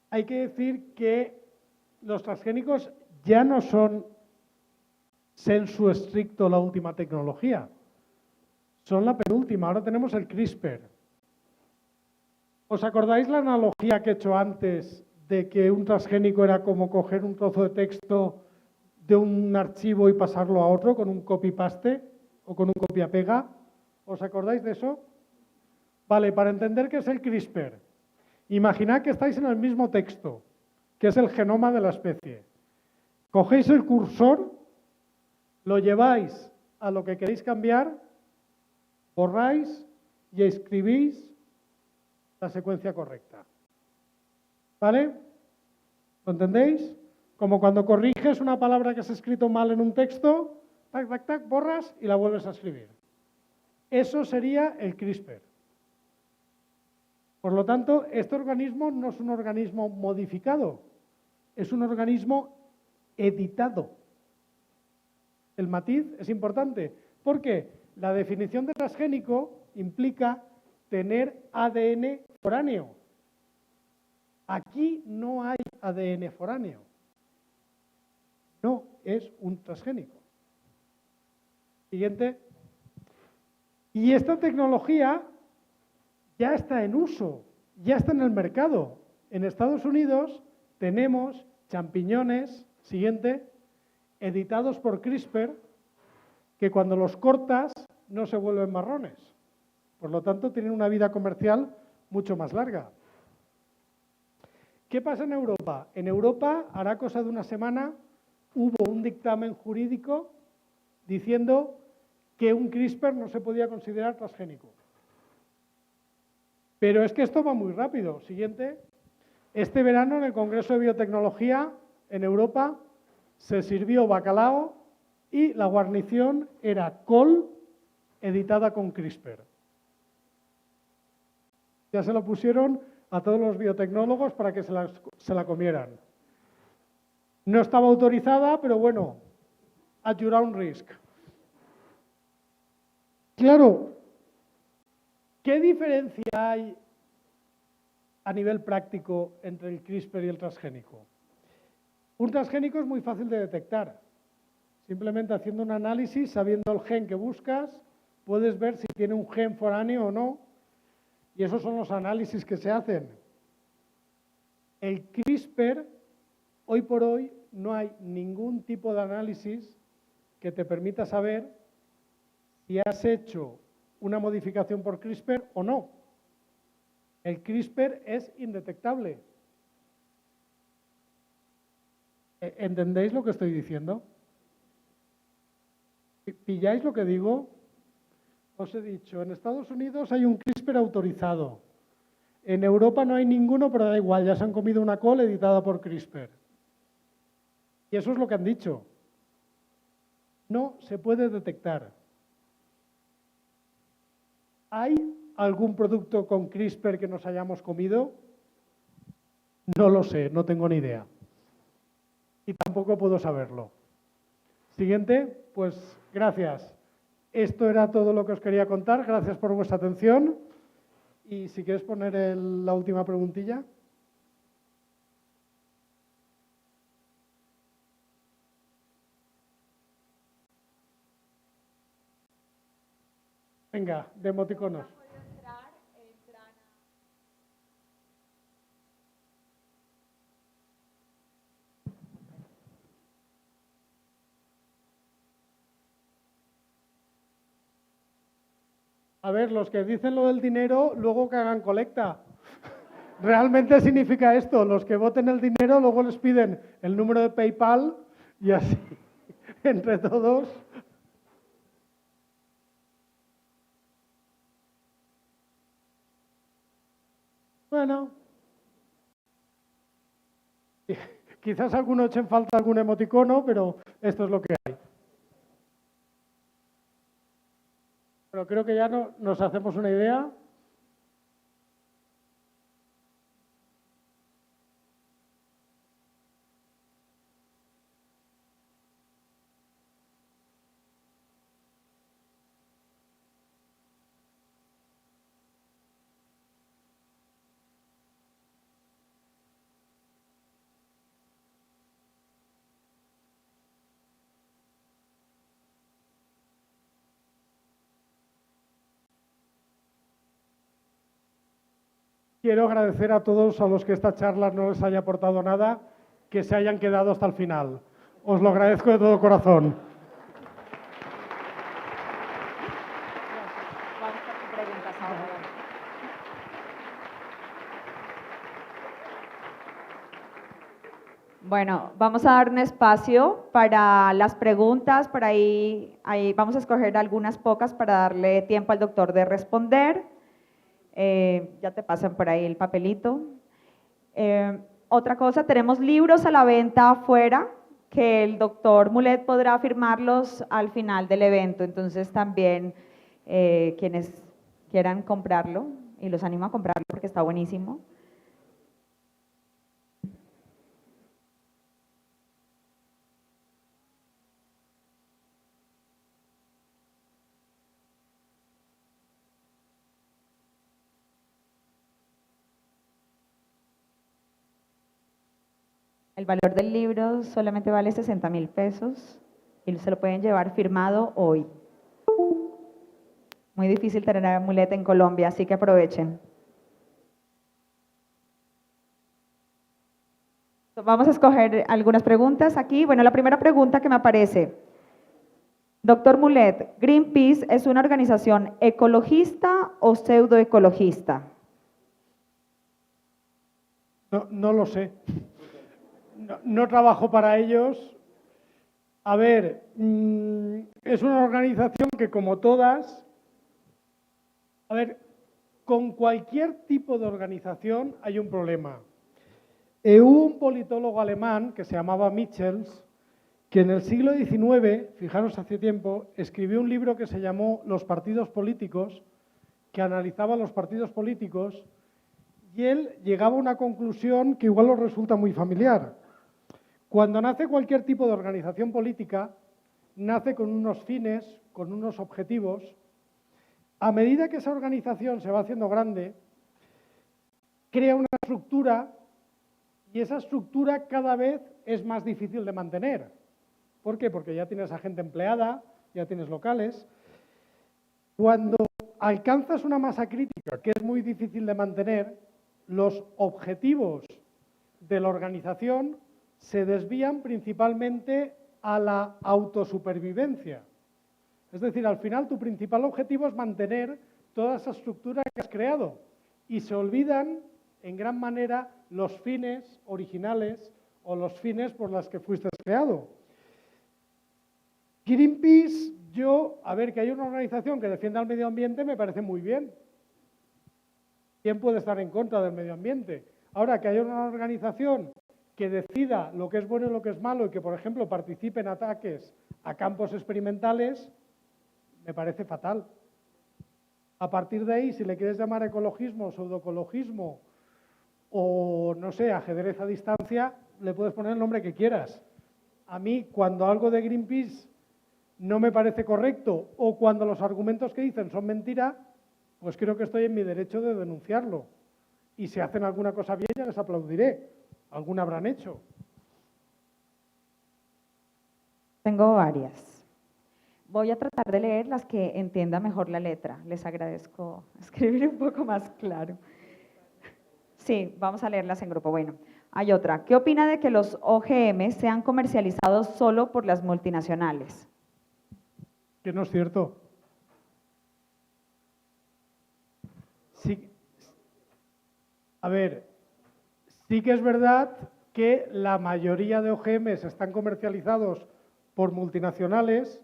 Speaker 4: hay que decir que los transgénicos ya no son sensu stricto la última tecnología, son la penúltima. Ahora tenemos el CRISPR. ¿Os acordáis la analogía que he hecho antes de que un transgénico era como coger un trozo de texto de un archivo y pasarlo a otro con un copy-paste o con un copia-pega? ¿Os acordáis de eso? Vale, para entender qué es el CRISPR, imaginad que estáis en el mismo texto, que es el genoma de la especie. Cogéis el cursor, lo lleváis a lo que queréis cambiar, borráis y escribís la secuencia correcta. ¿Vale? ¿Lo entendéis? Como cuando corriges una palabra que has escrito mal en un texto, tac, tac, tac, borras y la vuelves a escribir. Eso sería el CRISPR. Por lo tanto, este organismo no es un organismo modificado, es un organismo editado. El matiz es importante, porque la definición de transgénico implica tener ADN foráneo. Aquí no hay ADN foráneo. No es un transgénico. Siguiente. Y esta tecnología ya está en uso, ya está en el mercado. En Estados Unidos tenemos champiñones, siguiente, editados por CRISPR, que cuando los cortas no se vuelven marrones. Por lo tanto, tienen una vida comercial mucho más larga. ¿Qué pasa en Europa? En Europa, hará cosa de una semana, hubo un dictamen jurídico diciendo que un CRISPR no se podía considerar transgénico. Pero es que esto va muy rápido. Siguiente. Este verano en el Congreso de Biotecnología en Europa se sirvió bacalao y la guarnición era col editada con CRISPR. Ya se lo pusieron a todos los biotecnólogos para que se la comieran. No estaba autorizada, pero bueno, at your own risk. Claro, ¿qué diferencia hay a nivel práctico entre el CRISPR y el transgénico? Un transgénico es muy fácil de detectar. Simplemente haciendo un análisis, sabiendo el gen que buscas, puedes ver si tiene un gen foráneo o no. Y esos son los análisis que se hacen. El CRISPR, hoy por hoy, no hay ningún tipo de análisis que te permita saber si has hecho una modificación por CRISPR o no. El CRISPR es indetectable. ¿Entendéis lo que estoy diciendo? ¿Pilláis lo que digo? Os he dicho, en Estados Unidos hay un CRISPR autorizado. En Europa no hay ninguno, pero da igual, ya se han comido una col editada por CRISPR. Y eso es lo que han dicho. No se puede detectar. ¿Hay algún producto con CRISPR que nos hayamos comido? No lo sé, no tengo ni idea. Y tampoco puedo saberlo. Siguiente, pues gracias. Esto era todo lo que os quería contar. Gracias por vuestra atención. Y si quieres poner la última preguntilla. Venga, de emoticonos. A ver, los que dicen lo del dinero, luego que hagan colecta. Realmente significa esto, los que voten el dinero, luego les piden el número de PayPal y así, entre todos. Bueno, quizás algunos echen falta algún emoticono, pero esto es lo que hay. Pero creo que ya nos hacemos una idea. Quiero agradecer a todos a los que esta charla no les haya aportado nada, que se hayan quedado hasta el final. Os lo agradezco de todo corazón.
Speaker 3: Bueno, vamos a dar un espacio para las preguntas, por ahí vamos a escoger algunas pocas para darle tiempo al doctor de responder. Ya te pasan por ahí el papelito. Otra cosa, tenemos libros a la venta afuera que el doctor Mulet podrá firmarlos al final del evento, entonces también quienes quieran comprarlo, y los animo a comprarlo porque está buenísimo. El valor del libro solamente vale 60.000 pesos y se lo pueden llevar firmado hoy. Muy difícil tener a Mulet en Colombia, así que aprovechen. Vamos a escoger algunas preguntas aquí. Bueno, la primera pregunta que me aparece. Doctor Mulet, ¿Greenpeace es una organización ecologista o pseudoecologista?
Speaker 4: No lo sé. No trabajo para ellos. A ver, es una organización que, como todas, a ver, con cualquier tipo de organización hay un problema. Hubo un politólogo alemán que se llamaba Michels, que en el siglo XIX, fijaros hace tiempo, escribió un libro que se llamó Los partidos políticos, que analizaba los partidos políticos, y él llegaba a una conclusión que igual os resulta muy familiar. Cuando nace cualquier tipo de organización política, nace con unos fines, con unos objetivos. A medida que esa organización se va haciendo grande, crea una estructura y esa estructura cada vez es más difícil de mantener. ¿Por qué? Porque ya tienes a gente empleada, ya tienes locales. Cuando alcanzas una masa crítica que es muy difícil de mantener, los objetivos de la organización se desvían principalmente a la autosupervivencia. Es decir, al final tu principal objetivo es mantener toda esa estructura que has creado y se olvidan en gran manera los fines originales o los fines por los que fuiste creado. Greenpeace, a ver, que hay una organización que defienda el medio ambiente me parece muy bien. ¿Quién puede estar en contra del medio ambiente? Ahora, que haya una organización que decida lo que es bueno y lo que es malo y que, por ejemplo, participe en ataques a campos experimentales, me parece fatal. A partir de ahí, si le quieres llamar ecologismo, pseudoecologismo o, no sé, ajedrez a distancia, le puedes poner el nombre que quieras. A mí, cuando algo de Greenpeace no me parece correcto o cuando los argumentos que dicen son mentira, pues creo que estoy en mi derecho de denunciarlo. Y si hacen alguna cosa bien, ya les aplaudiré. Alguna habrán hecho.
Speaker 3: Tengo varias. Voy a tratar de leer las que entienda mejor la letra. Les agradezco escribir un poco más claro. Sí, vamos a leerlas en grupo. Bueno, hay otra. ¿Qué opina de que los OGM sean comercializados solo por las multinacionales?
Speaker 4: Que no es cierto. Sí, a ver, sí que es verdad que la mayoría de OGMs están comercializados por multinacionales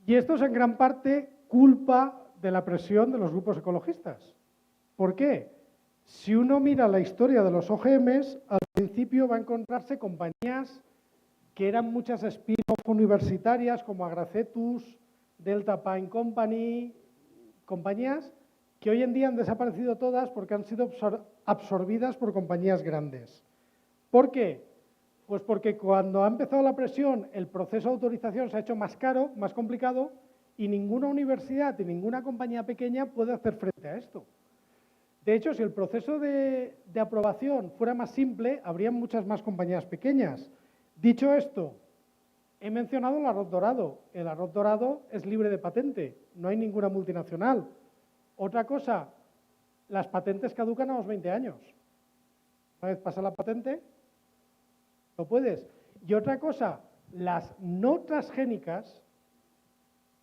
Speaker 4: y esto es en gran parte culpa de la presión de los grupos ecologistas. ¿Por qué? Si uno mira la historia de los OGMs, al principio va a encontrarse compañías que eran muchas spin-off universitarias como Agracetus, Delta Pine Company, compañías que hoy en día han desaparecido todas porque han sido absorbidas por compañías grandes. ¿Por qué? Pues porque cuando ha empezado la presión, el proceso de autorización se ha hecho más caro, más complicado, y ninguna universidad y ninguna compañía pequeña puede hacer frente a esto. De hecho, si el proceso de aprobación fuera más simple, habría muchas más compañías pequeñas. Dicho esto, he mencionado el arroz dorado. El arroz dorado es libre de patente, no hay ninguna multinacional. Otra cosa, las patentes caducan a los 20 años. Una vez pasa la patente, no puedes. Y otra cosa, las no transgénicas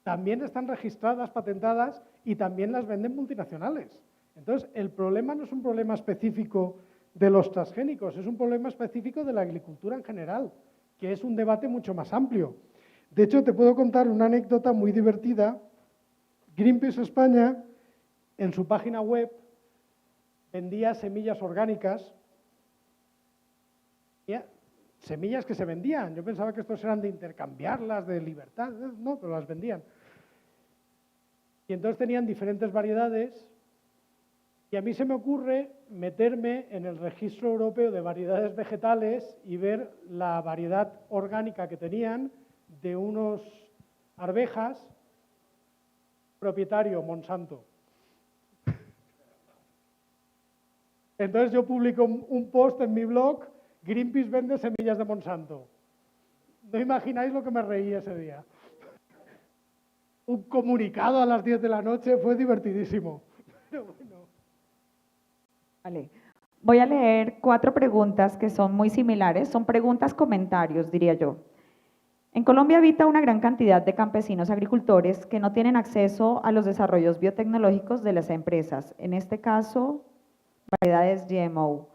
Speaker 4: también están registradas, patentadas y también las venden multinacionales. Entonces, el problema no es un problema específico de los transgénicos, es un problema específico de la agricultura en general, que es un debate mucho más amplio. De hecho, te puedo contar una anécdota muy divertida. Greenpeace España, en su página web, vendía semillas orgánicas, semillas que se vendían. Yo pensaba que estos eran de intercambiarlas, de libertad, no, pero las vendían. Y entonces tenían diferentes variedades y a mí se me ocurre meterme en el registro europeo de variedades vegetales y ver la variedad orgánica que tenían de unos arvejas, propietario Monsanto. Entonces yo publico un post en mi blog, Greenpeace vende semillas de Monsanto. No imagináis lo que me reí ese día. Un comunicado a las 10 de la noche fue divertidísimo. Pero bueno.
Speaker 3: Vale. Voy a leer 4 preguntas que son muy similares. Son preguntas comentarios, diría yo. En Colombia habita una gran cantidad de campesinos agricultores que no tienen acceso a los desarrollos biotecnológicos de las empresas. En este caso, variedades GMO.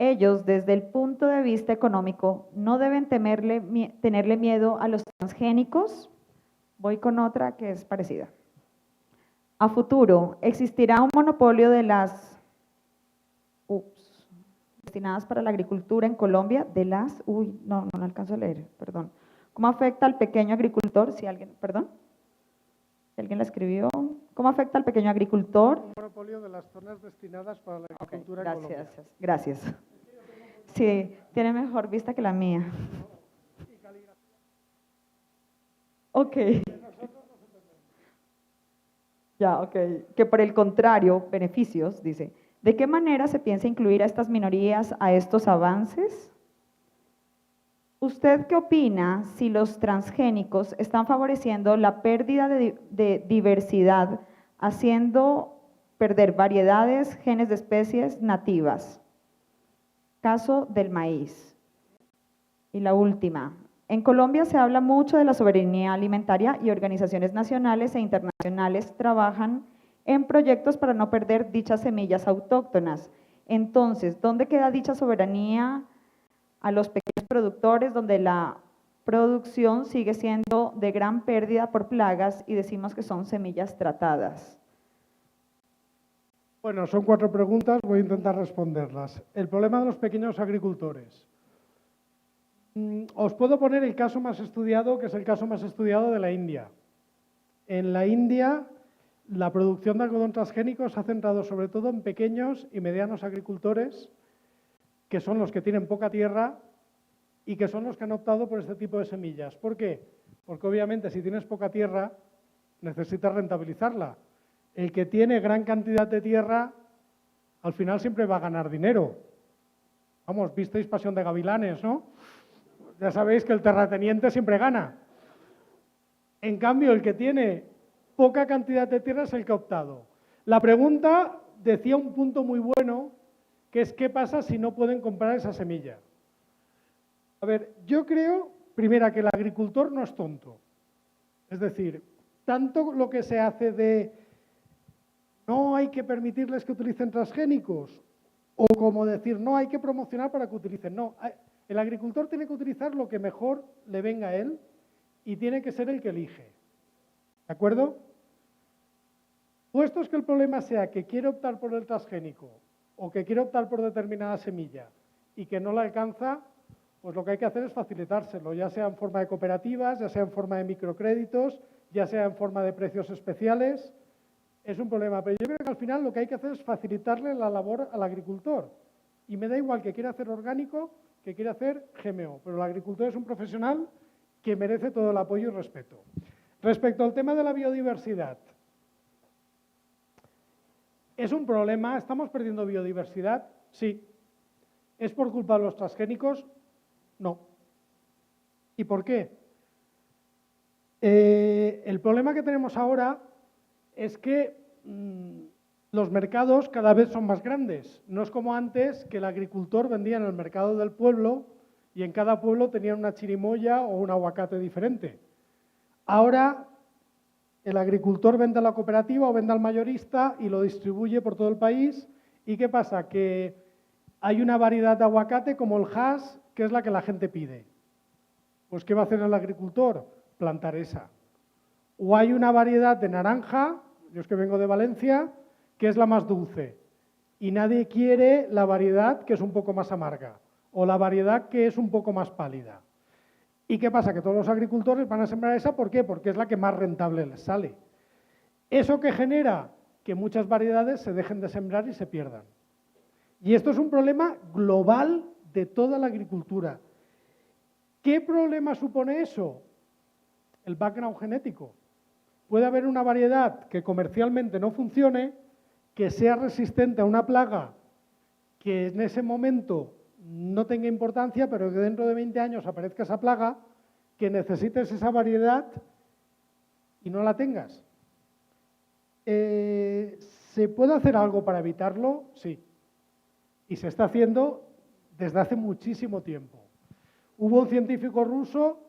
Speaker 3: Ellos, desde el punto de vista económico, no deben tenerle miedo a los transgénicos. Voy con otra que es parecida. A futuro, ¿existirá un monopolio de las destinadas para la agricultura en Colombia? No alcanzo a leer, perdón. ¿Cómo afecta al pequeño agricultor? Si alguien la escribió. ¿Cómo afecta al pequeño agricultor?
Speaker 4: Un monopolio de las zonas destinadas para la agricultura en Colombia.
Speaker 3: Gracias. Sí, tiene mejor vista que la mía. Ok. Que por el contrario, beneficios, dice. ¿De qué manera se piensa incluir a estas minorías a estos avances? ¿Usted qué opina si los transgénicos están favoreciendo la pérdida de diversidad, haciendo perder variedades, genes de especies nativas? Caso del maíz. Y la última. En Colombia se habla mucho de la soberanía alimentaria y organizaciones nacionales e internacionales trabajan en proyectos para no perder dichas semillas autóctonas. Entonces, ¿dónde queda dicha soberanía a los pequeños productores, donde la producción sigue siendo de gran pérdida por plagas y decimos que son semillas tratadas?
Speaker 4: Bueno, son 4 preguntas, voy a intentar responderlas. El problema de los pequeños agricultores. Os puedo poner el caso más estudiado, que es el caso más estudiado de la India. En la India, la producción de algodón transgénico se ha centrado sobre todo en pequeños y medianos agricultores, que son los que tienen poca tierra y que son los que han optado por este tipo de semillas. ¿Por qué? Porque obviamente si tienes poca tierra, necesitas rentabilizarla. El que tiene gran cantidad de tierra, al final siempre va a ganar dinero. Vamos, visteis Pasión de Gavilanes, ¿no? Ya sabéis que el terrateniente siempre gana. En cambio, el que tiene poca cantidad de tierra es el que ha optado. La pregunta decía un punto muy bueno, que es ¿qué pasa si no pueden comprar esa semilla? A ver, yo creo, primero, que el agricultor no es tonto. Es decir, tanto lo que se hace de no hay que permitirles que utilicen transgénicos, o como decir no hay que promocionar para que utilicen. No, el agricultor tiene que utilizar lo que mejor le venga a él y tiene que ser el que elige. ¿De acuerdo? Puesto es que el problema sea que quiere optar por el transgénico o que quiere optar por determinada semilla y que no la alcanza, pues lo que hay que hacer es facilitárselo, ya sea en forma de cooperativas, ya sea en forma de microcréditos, ya sea en forma de precios especiales. Es un problema, pero yo creo que al final lo que hay que hacer es facilitarle la labor al agricultor. Y me da igual que quiera hacer orgánico, que quiera hacer GMO, pero el agricultor es un profesional que merece todo el apoyo y respeto. Respecto al tema de la biodiversidad, ¿es un problema? ¿Estamos perdiendo biodiversidad? Sí. ¿Es por culpa de los transgénicos? No. ¿Y por qué? El problema que tenemos ahora es que los mercados cada vez son más grandes. No es como antes, que el agricultor vendía en el mercado del pueblo y en cada pueblo tenían una chirimoya o un aguacate diferente. Ahora el agricultor vende a la cooperativa o vende al mayorista y lo distribuye por todo el país. ¿Y qué pasa? Que hay una variedad de aguacate como el Hass, que es la que la gente pide. Pues ¿qué va a hacer el agricultor? Plantar esa. O hay una variedad de naranja, yo es que vengo de Valencia, que es la más dulce. Y nadie quiere la variedad que es un poco más amarga o la variedad que es un poco más pálida. ¿Y qué pasa? Que todos los agricultores van a sembrar esa, ¿por qué? Porque es la que más rentable les sale. ¿Eso qué genera? Que muchas variedades se dejen de sembrar y se pierdan. Y esto es un problema global de toda la agricultura. ¿Qué problema supone eso? El background genético. Puede haber una variedad que comercialmente no funcione, que sea resistente a una plaga que en ese momento no tenga importancia, pero que dentro de 20 años aparezca esa plaga, que necesites esa variedad y no la tengas. ¿Se puede hacer algo para evitarlo? Sí. Y se está haciendo desde hace muchísimo tiempo. Hubo un científico ruso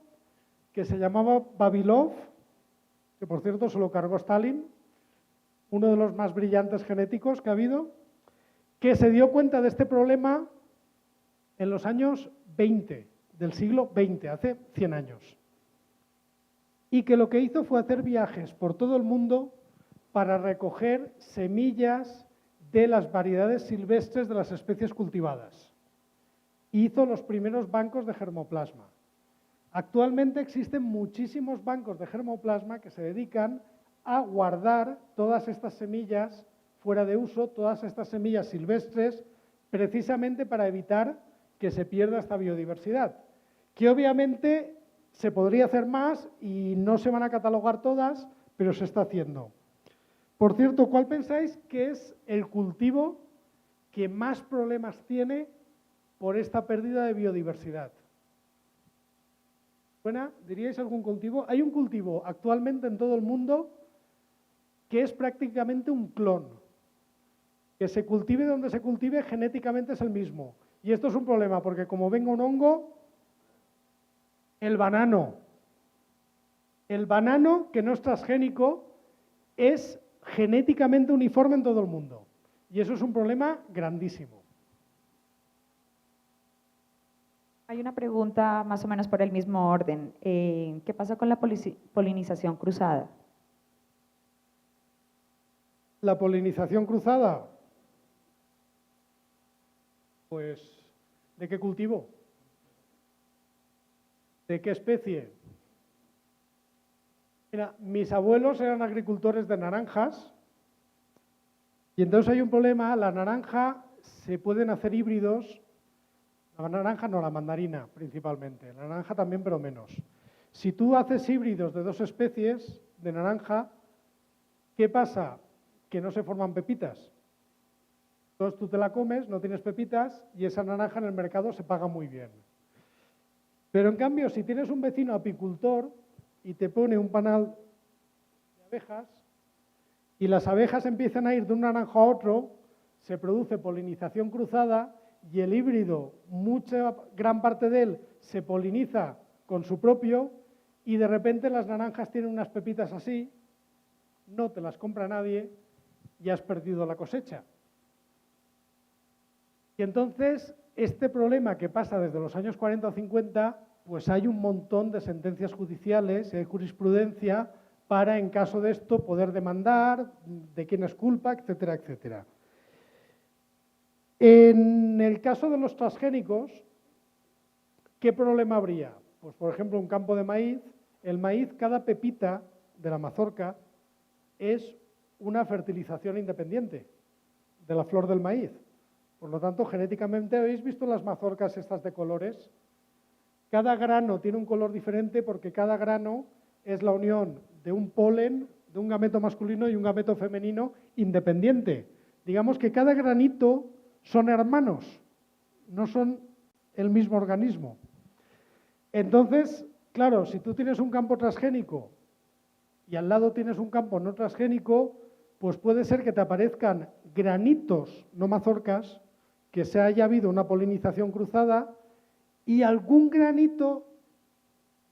Speaker 4: que se llamaba Vavilov, que por cierto se lo cargó Stalin, uno de los más brillantes genéticos que ha habido, que se dio cuenta de este problema en los años 20 del siglo XX, hace 100 años. Y que lo que hizo fue hacer viajes por todo el mundo para recoger semillas de las variedades silvestres de las especies cultivadas. Hizo los primeros bancos de germoplasma. Actualmente existen muchísimos bancos de germoplasma que se dedican a guardar todas estas semillas fuera de uso, todas estas semillas silvestres, precisamente para evitar que se pierda esta biodiversidad, que obviamente se podría hacer más y no se van a catalogar todas, pero se está haciendo. Por cierto, ¿cuál pensáis que es el cultivo que más problemas tiene por esta pérdida de biodiversidad? ¿Suena? ¿Diríais algún cultivo? Hay un cultivo actualmente en todo el mundo que es prácticamente un clon. Que se cultive donde se cultive, genéticamente es el mismo. Y esto es un problema, porque como venga un hongo, el banano, que no es transgénico, es genéticamente uniforme en todo el mundo. Y eso es un problema grandísimo.
Speaker 3: Hay una pregunta más o menos por el mismo orden. ¿Qué pasa con la polinización cruzada?
Speaker 4: La polinización cruzada, pues, ¿de qué cultivo? ¿De qué especie? Mira, mis abuelos eran agricultores de naranjas y entonces hay un problema, la naranja se pueden hacer híbridos, la naranja no, la mandarina principalmente, la naranja también pero menos. Si tú haces híbridos de dos especies de naranja, ¿qué pasa? Que no se forman pepitas. Entonces tú te la comes, no tienes pepitas y esa naranja en el mercado se paga muy bien. Pero en cambio, si tienes un vecino apicultor y te pone un panal de abejas y las abejas empiezan a ir de un naranjo a otro, se produce polinización cruzada y el híbrido, gran parte de él, se poliniza con su propio y de repente las naranjas tienen unas pepitas así, no te las compra nadie y has perdido la cosecha. Y entonces, este problema que pasa desde los años 40 o 50, pues hay un montón de sentencias judiciales y hay jurisprudencia para, en caso de esto, poder demandar, de quién es culpa, etcétera, etcétera. En el caso de los transgénicos, ¿qué problema habría? Pues, por ejemplo, un campo de maíz, el maíz, cada pepita de la mazorca es una fertilización independiente de la flor del maíz. Por lo tanto, genéticamente, ¿habéis visto las mazorcas estas de colores? Cada grano tiene un color diferente porque cada grano es la unión de un polen, de un gameto masculino y un gameto femenino independiente. Digamos que cada granito son hermanos, no son el mismo organismo. Entonces, claro, si tú tienes un campo transgénico y al lado tienes un campo no transgénico, pues puede ser que te aparezcan granitos, no mazorcas, que se haya habido una polinización cruzada y algún granito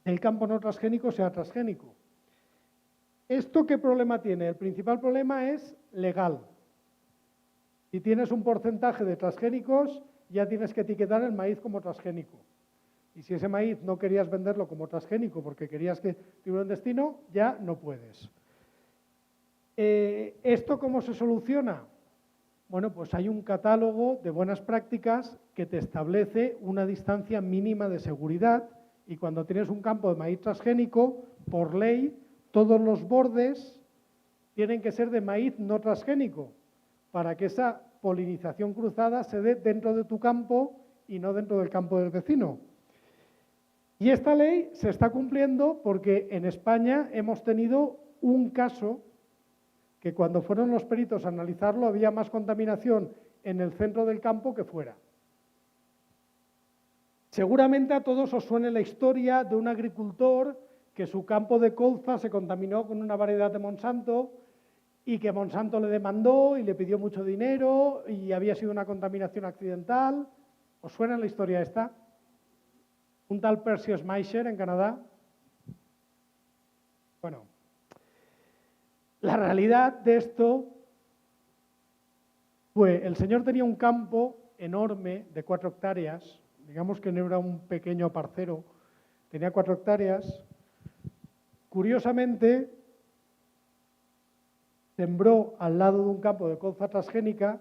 Speaker 4: del campo no transgénico sea transgénico. ¿Esto qué problema tiene? El principal problema es legal. Si tienes un porcentaje de transgénicos, ya tienes que etiquetar el maíz como transgénico. Y si ese maíz no querías venderlo como transgénico porque querías que tuviera un destino, ya no puedes. ¿Esto cómo se soluciona? Bueno, pues hay un catálogo de buenas prácticas que te establece una distancia mínima de seguridad y cuando tienes un campo de maíz transgénico, por ley, todos los bordes tienen que ser de maíz no transgénico para que esa polinización cruzada se dé dentro de tu campo y no dentro del campo del vecino. Y esta ley se está cumpliendo porque en España hemos tenido un caso que cuando fueron los peritos a analizarlo había más contaminación en el centro del campo que fuera. Seguramente a todos os suene la historia de un agricultor que su campo de colza se contaminó con una variedad de Monsanto y que Monsanto le demandó y le pidió mucho dinero y había sido una contaminación accidental. ¿Os suena la historia esta? Un tal Percy Schmeicher en Canadá. Bueno, la realidad de esto fue, el señor tenía un campo enorme de 4 hectáreas digamos que no era un pequeño parcero, tenía 4 hectáreas. Curiosamente, sembró al lado de un campo de colza transgénica,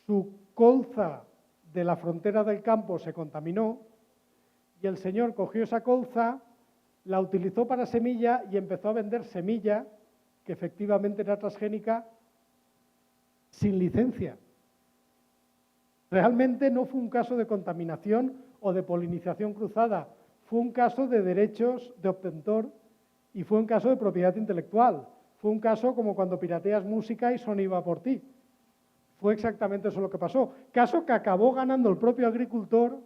Speaker 4: su colza de la frontera del campo se contaminó y el señor cogió esa colza, la utilizó para semilla y empezó a vender semilla, que efectivamente era transgénica, sin licencia. Realmente no fue un caso de contaminación o de polinización cruzada, fue un caso de derechos de obtentor y fue un caso de propiedad intelectual. Fue un caso como cuando pirateas música y Sony va por ti. Fue exactamente eso lo que pasó. Caso que acabó ganando el propio agricultor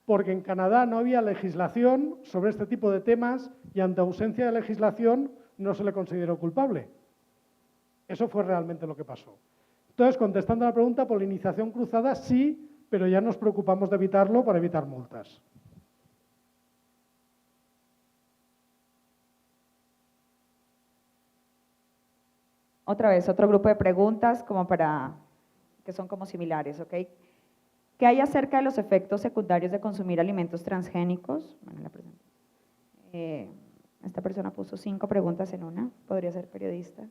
Speaker 4: porque en Canadá no había legislación sobre este tipo de temas y ante ausencia de legislación no se le consideró culpable. Eso fue realmente lo que pasó. Entonces, contestando a la pregunta, polinización cruzada sí, pero ya nos preocupamos de evitarlo para evitar multas.
Speaker 3: Otra vez, otro grupo de preguntas que son como similares, ¿ok? ¿Qué hay acerca de los efectos secundarios de consumir alimentos transgénicos? Bueno, esta persona puso 5 preguntas en una, podría ser periodista.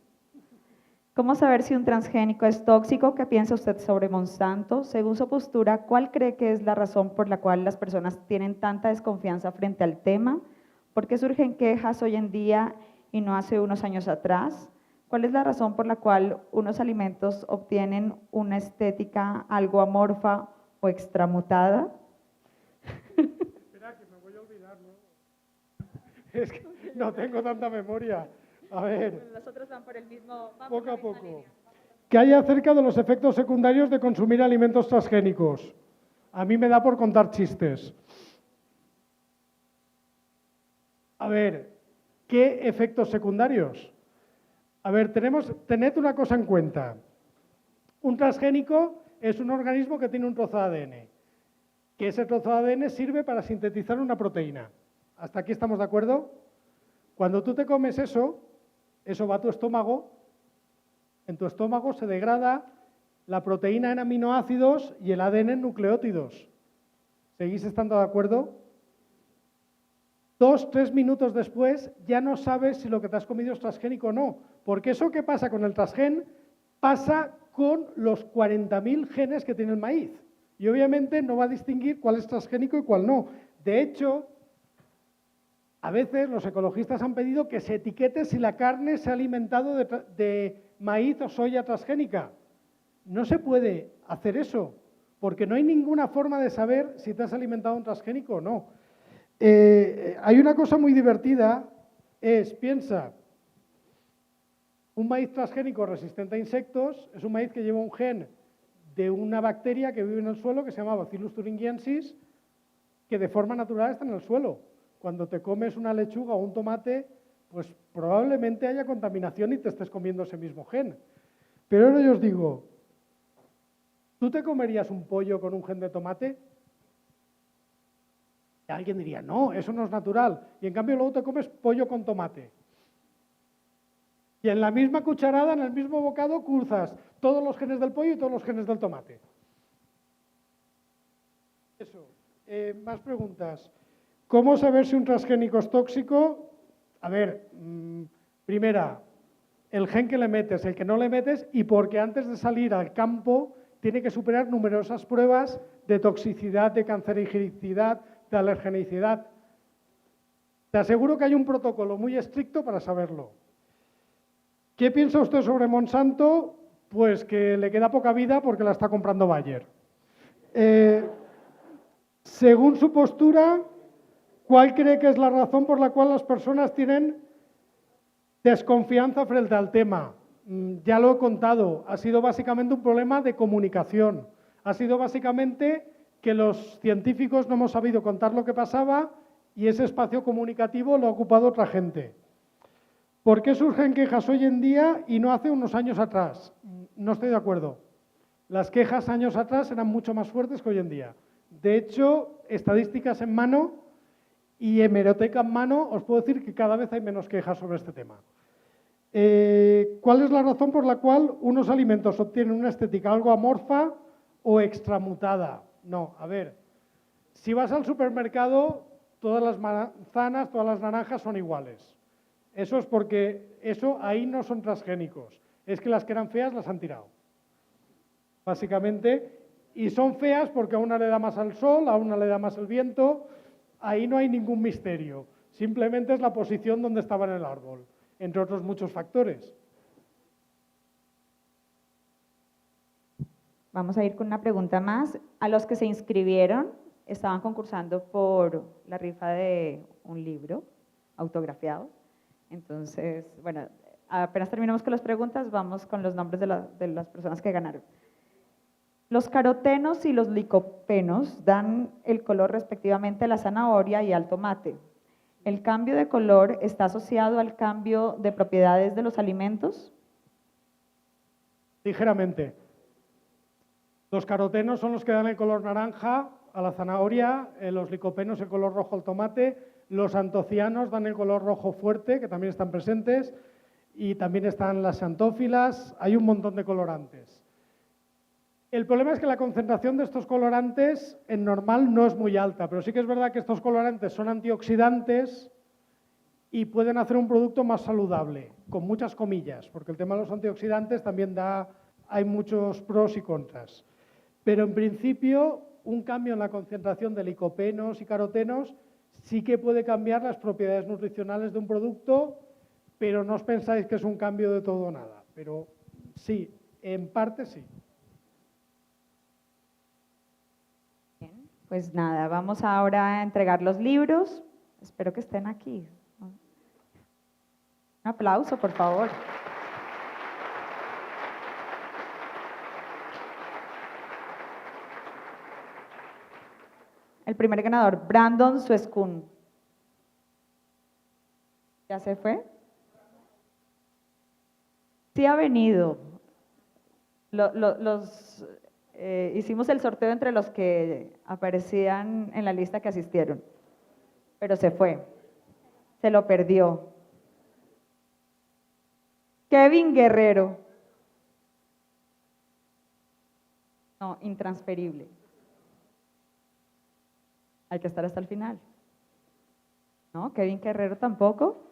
Speaker 3: ¿Cómo saber si un transgénico es tóxico? ¿Qué piensa usted sobre Monsanto? Según su postura, ¿cuál cree que es la razón por la cual las personas tienen tanta desconfianza frente al tema? ¿Por qué surgen quejas hoy en día y no hace unos años atrás? ¿Cuál es la razón por la cual unos alimentos obtienen una estética algo amorfa o extramutada?
Speaker 4: Espera, que me voy a olvidar, ¿no? Es que no tengo tanta memoria. A ver.
Speaker 3: Los otros van por el mismo.
Speaker 4: Poco a poco. ¿Qué hay acerca de los efectos secundarios de consumir alimentos transgénicos? A mí me da por contar chistes. A ver, ¿qué efectos secundarios? A ver, tened una cosa en cuenta. Un transgénico es un organismo que tiene un trozo de ADN, que ese trozo de ADN sirve para sintetizar una proteína. ¿Hasta aquí estamos de acuerdo? Cuando tú te comes eso va a tu estómago, en tu estómago se degrada la proteína en aminoácidos y el ADN en nucleótidos. ¿Seguís estando de acuerdo? 2, 3 minutos después ya no sabes si lo que te has comido es transgénico o no, porque eso que pasa con el transgén pasa con los 40.000 genes que tiene el maíz y obviamente no va a distinguir cuál es transgénico y cuál no. De hecho, a veces los ecologistas han pedido que se etiquete si la carne se ha alimentado de maíz o soya transgénica. No se puede hacer eso, porque no hay ninguna forma de saber si te has alimentado de un transgénico o no. Hay una cosa muy divertida, piensa, un maíz transgénico resistente a insectos es un maíz que lleva un gen de una bacteria que vive en el suelo que se llama Bacillus thuringiensis, que de forma natural está en el suelo. Cuando te comes una lechuga o un tomate, pues probablemente haya contaminación y te estés comiendo ese mismo gen. Pero ahora yo os digo, ¿tú te comerías un pollo con un gen de tomate? Y alguien diría, no, eso no es natural. Y en cambio luego te comes pollo con tomate. Y en la misma cucharada, en el mismo bocado, cruzas todos los genes del pollo y todos los genes del tomate. Eso. Más preguntas. ¿Cómo saber si un transgénico es tóxico? A ver, primera, el gen que le metes, el que no le metes, y porque antes de salir al campo tiene que superar numerosas pruebas de toxicidad, de cancerigenicidad, de alergenicidad. Te aseguro que hay un protocolo muy estricto para saberlo. ¿Qué piensa usted sobre Monsanto? Pues que le queda poca vida porque la está comprando Bayer. Según su postura, ¿cuál cree que es la razón por la cual las personas tienen desconfianza frente al tema? Ya lo he contado, ha sido básicamente un problema de comunicación. Ha sido básicamente que los científicos no hemos sabido contar lo que pasaba y ese espacio comunicativo lo ha ocupado otra gente. ¿Por qué surgen quejas hoy en día y no hace unos años atrás? No estoy de acuerdo. Las quejas años atrás eran mucho más fuertes que hoy en día. De hecho, estadísticas en mano y hemeroteca en mano, os puedo decir que cada vez hay menos quejas sobre este tema. ¿Cuál es la razón por la cual unos alimentos obtienen una estética algo amorfa o extramutada? No, a ver, Si vas al supermercado, todas las manzanas, todas las naranjas son iguales. Eso es porque ahí no son transgénicos. Es que las que eran feas las han tirado, básicamente. Y son feas porque a una le da más al sol, a una le da más el viento. Ahí no hay ningún misterio. Simplemente es la posición donde estaba en el árbol, entre otros muchos factores.
Speaker 3: Vamos a ir con una pregunta más. A los que se inscribieron, estaban concursando por la rifa de un libro autografiado. Entonces, bueno, apenas terminemos con las preguntas, vamos con los nombres de las personas que ganaron. Los carotenos y los licopenos dan el color respectivamente a la zanahoria y al tomate. ¿El cambio de color está asociado al cambio de propiedades de los alimentos?
Speaker 4: Ligeramente. Los carotenos son los que dan el color naranja a la zanahoria, los licopenos el color rojo al tomate, los antocianos dan el color rojo fuerte, que también están presentes, y también están las xantófilas, hay un montón de colorantes. El problema es que la concentración de estos colorantes en normal no es muy alta, pero sí que es verdad que estos colorantes son antioxidantes y pueden hacer un producto más saludable, con muchas comillas, porque el tema de los antioxidantes también hay muchos pros y contras. Pero en principio, un cambio en la concentración de licopenos y carotenos sí que puede cambiar las propiedades nutricionales de un producto, pero no os pensáis que es un cambio de todo o nada. Pero sí, en parte sí.
Speaker 3: Pues nada, vamos ahora a entregar los libros. Espero que estén aquí. Un aplauso, por favor. El primer ganador, Brandon Suescun. ¿Ya se fue? Sí ha venido. Hicimos el sorteo entre los que aparecían en la lista que asistieron, pero se fue, se lo perdió. Kevin Guerrero. No, intransferible. Hay que estar hasta el final. No, Kevin Guerrero tampoco.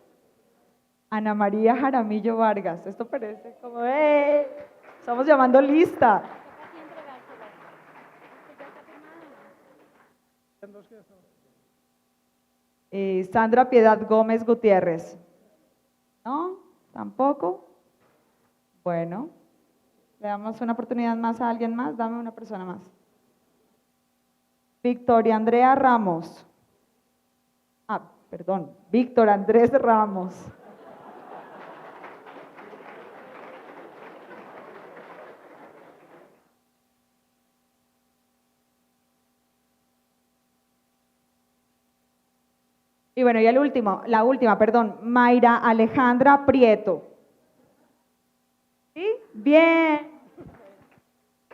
Speaker 3: Ana María Jaramillo Vargas. Esto parece como, estamos llamando lista. Sandra Piedad Gómez Gutiérrez. ¿No? ¿Tampoco? Bueno, le damos una oportunidad más a alguien más. Dame una persona más. Victoria Andrea Ramos. Víctor Andrés Ramos. Y bueno, y la última, Mayra Alejandra Prieto. ¿Sí? Bien.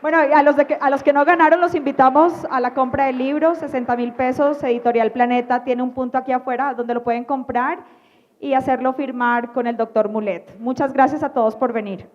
Speaker 3: Bueno, y a los que no ganaron los invitamos a la compra del libro, 60,000 pesos, Editorial Planeta tiene un punto aquí afuera donde lo pueden comprar y hacerlo firmar con el doctor Mulet. Muchas gracias a todos por venir.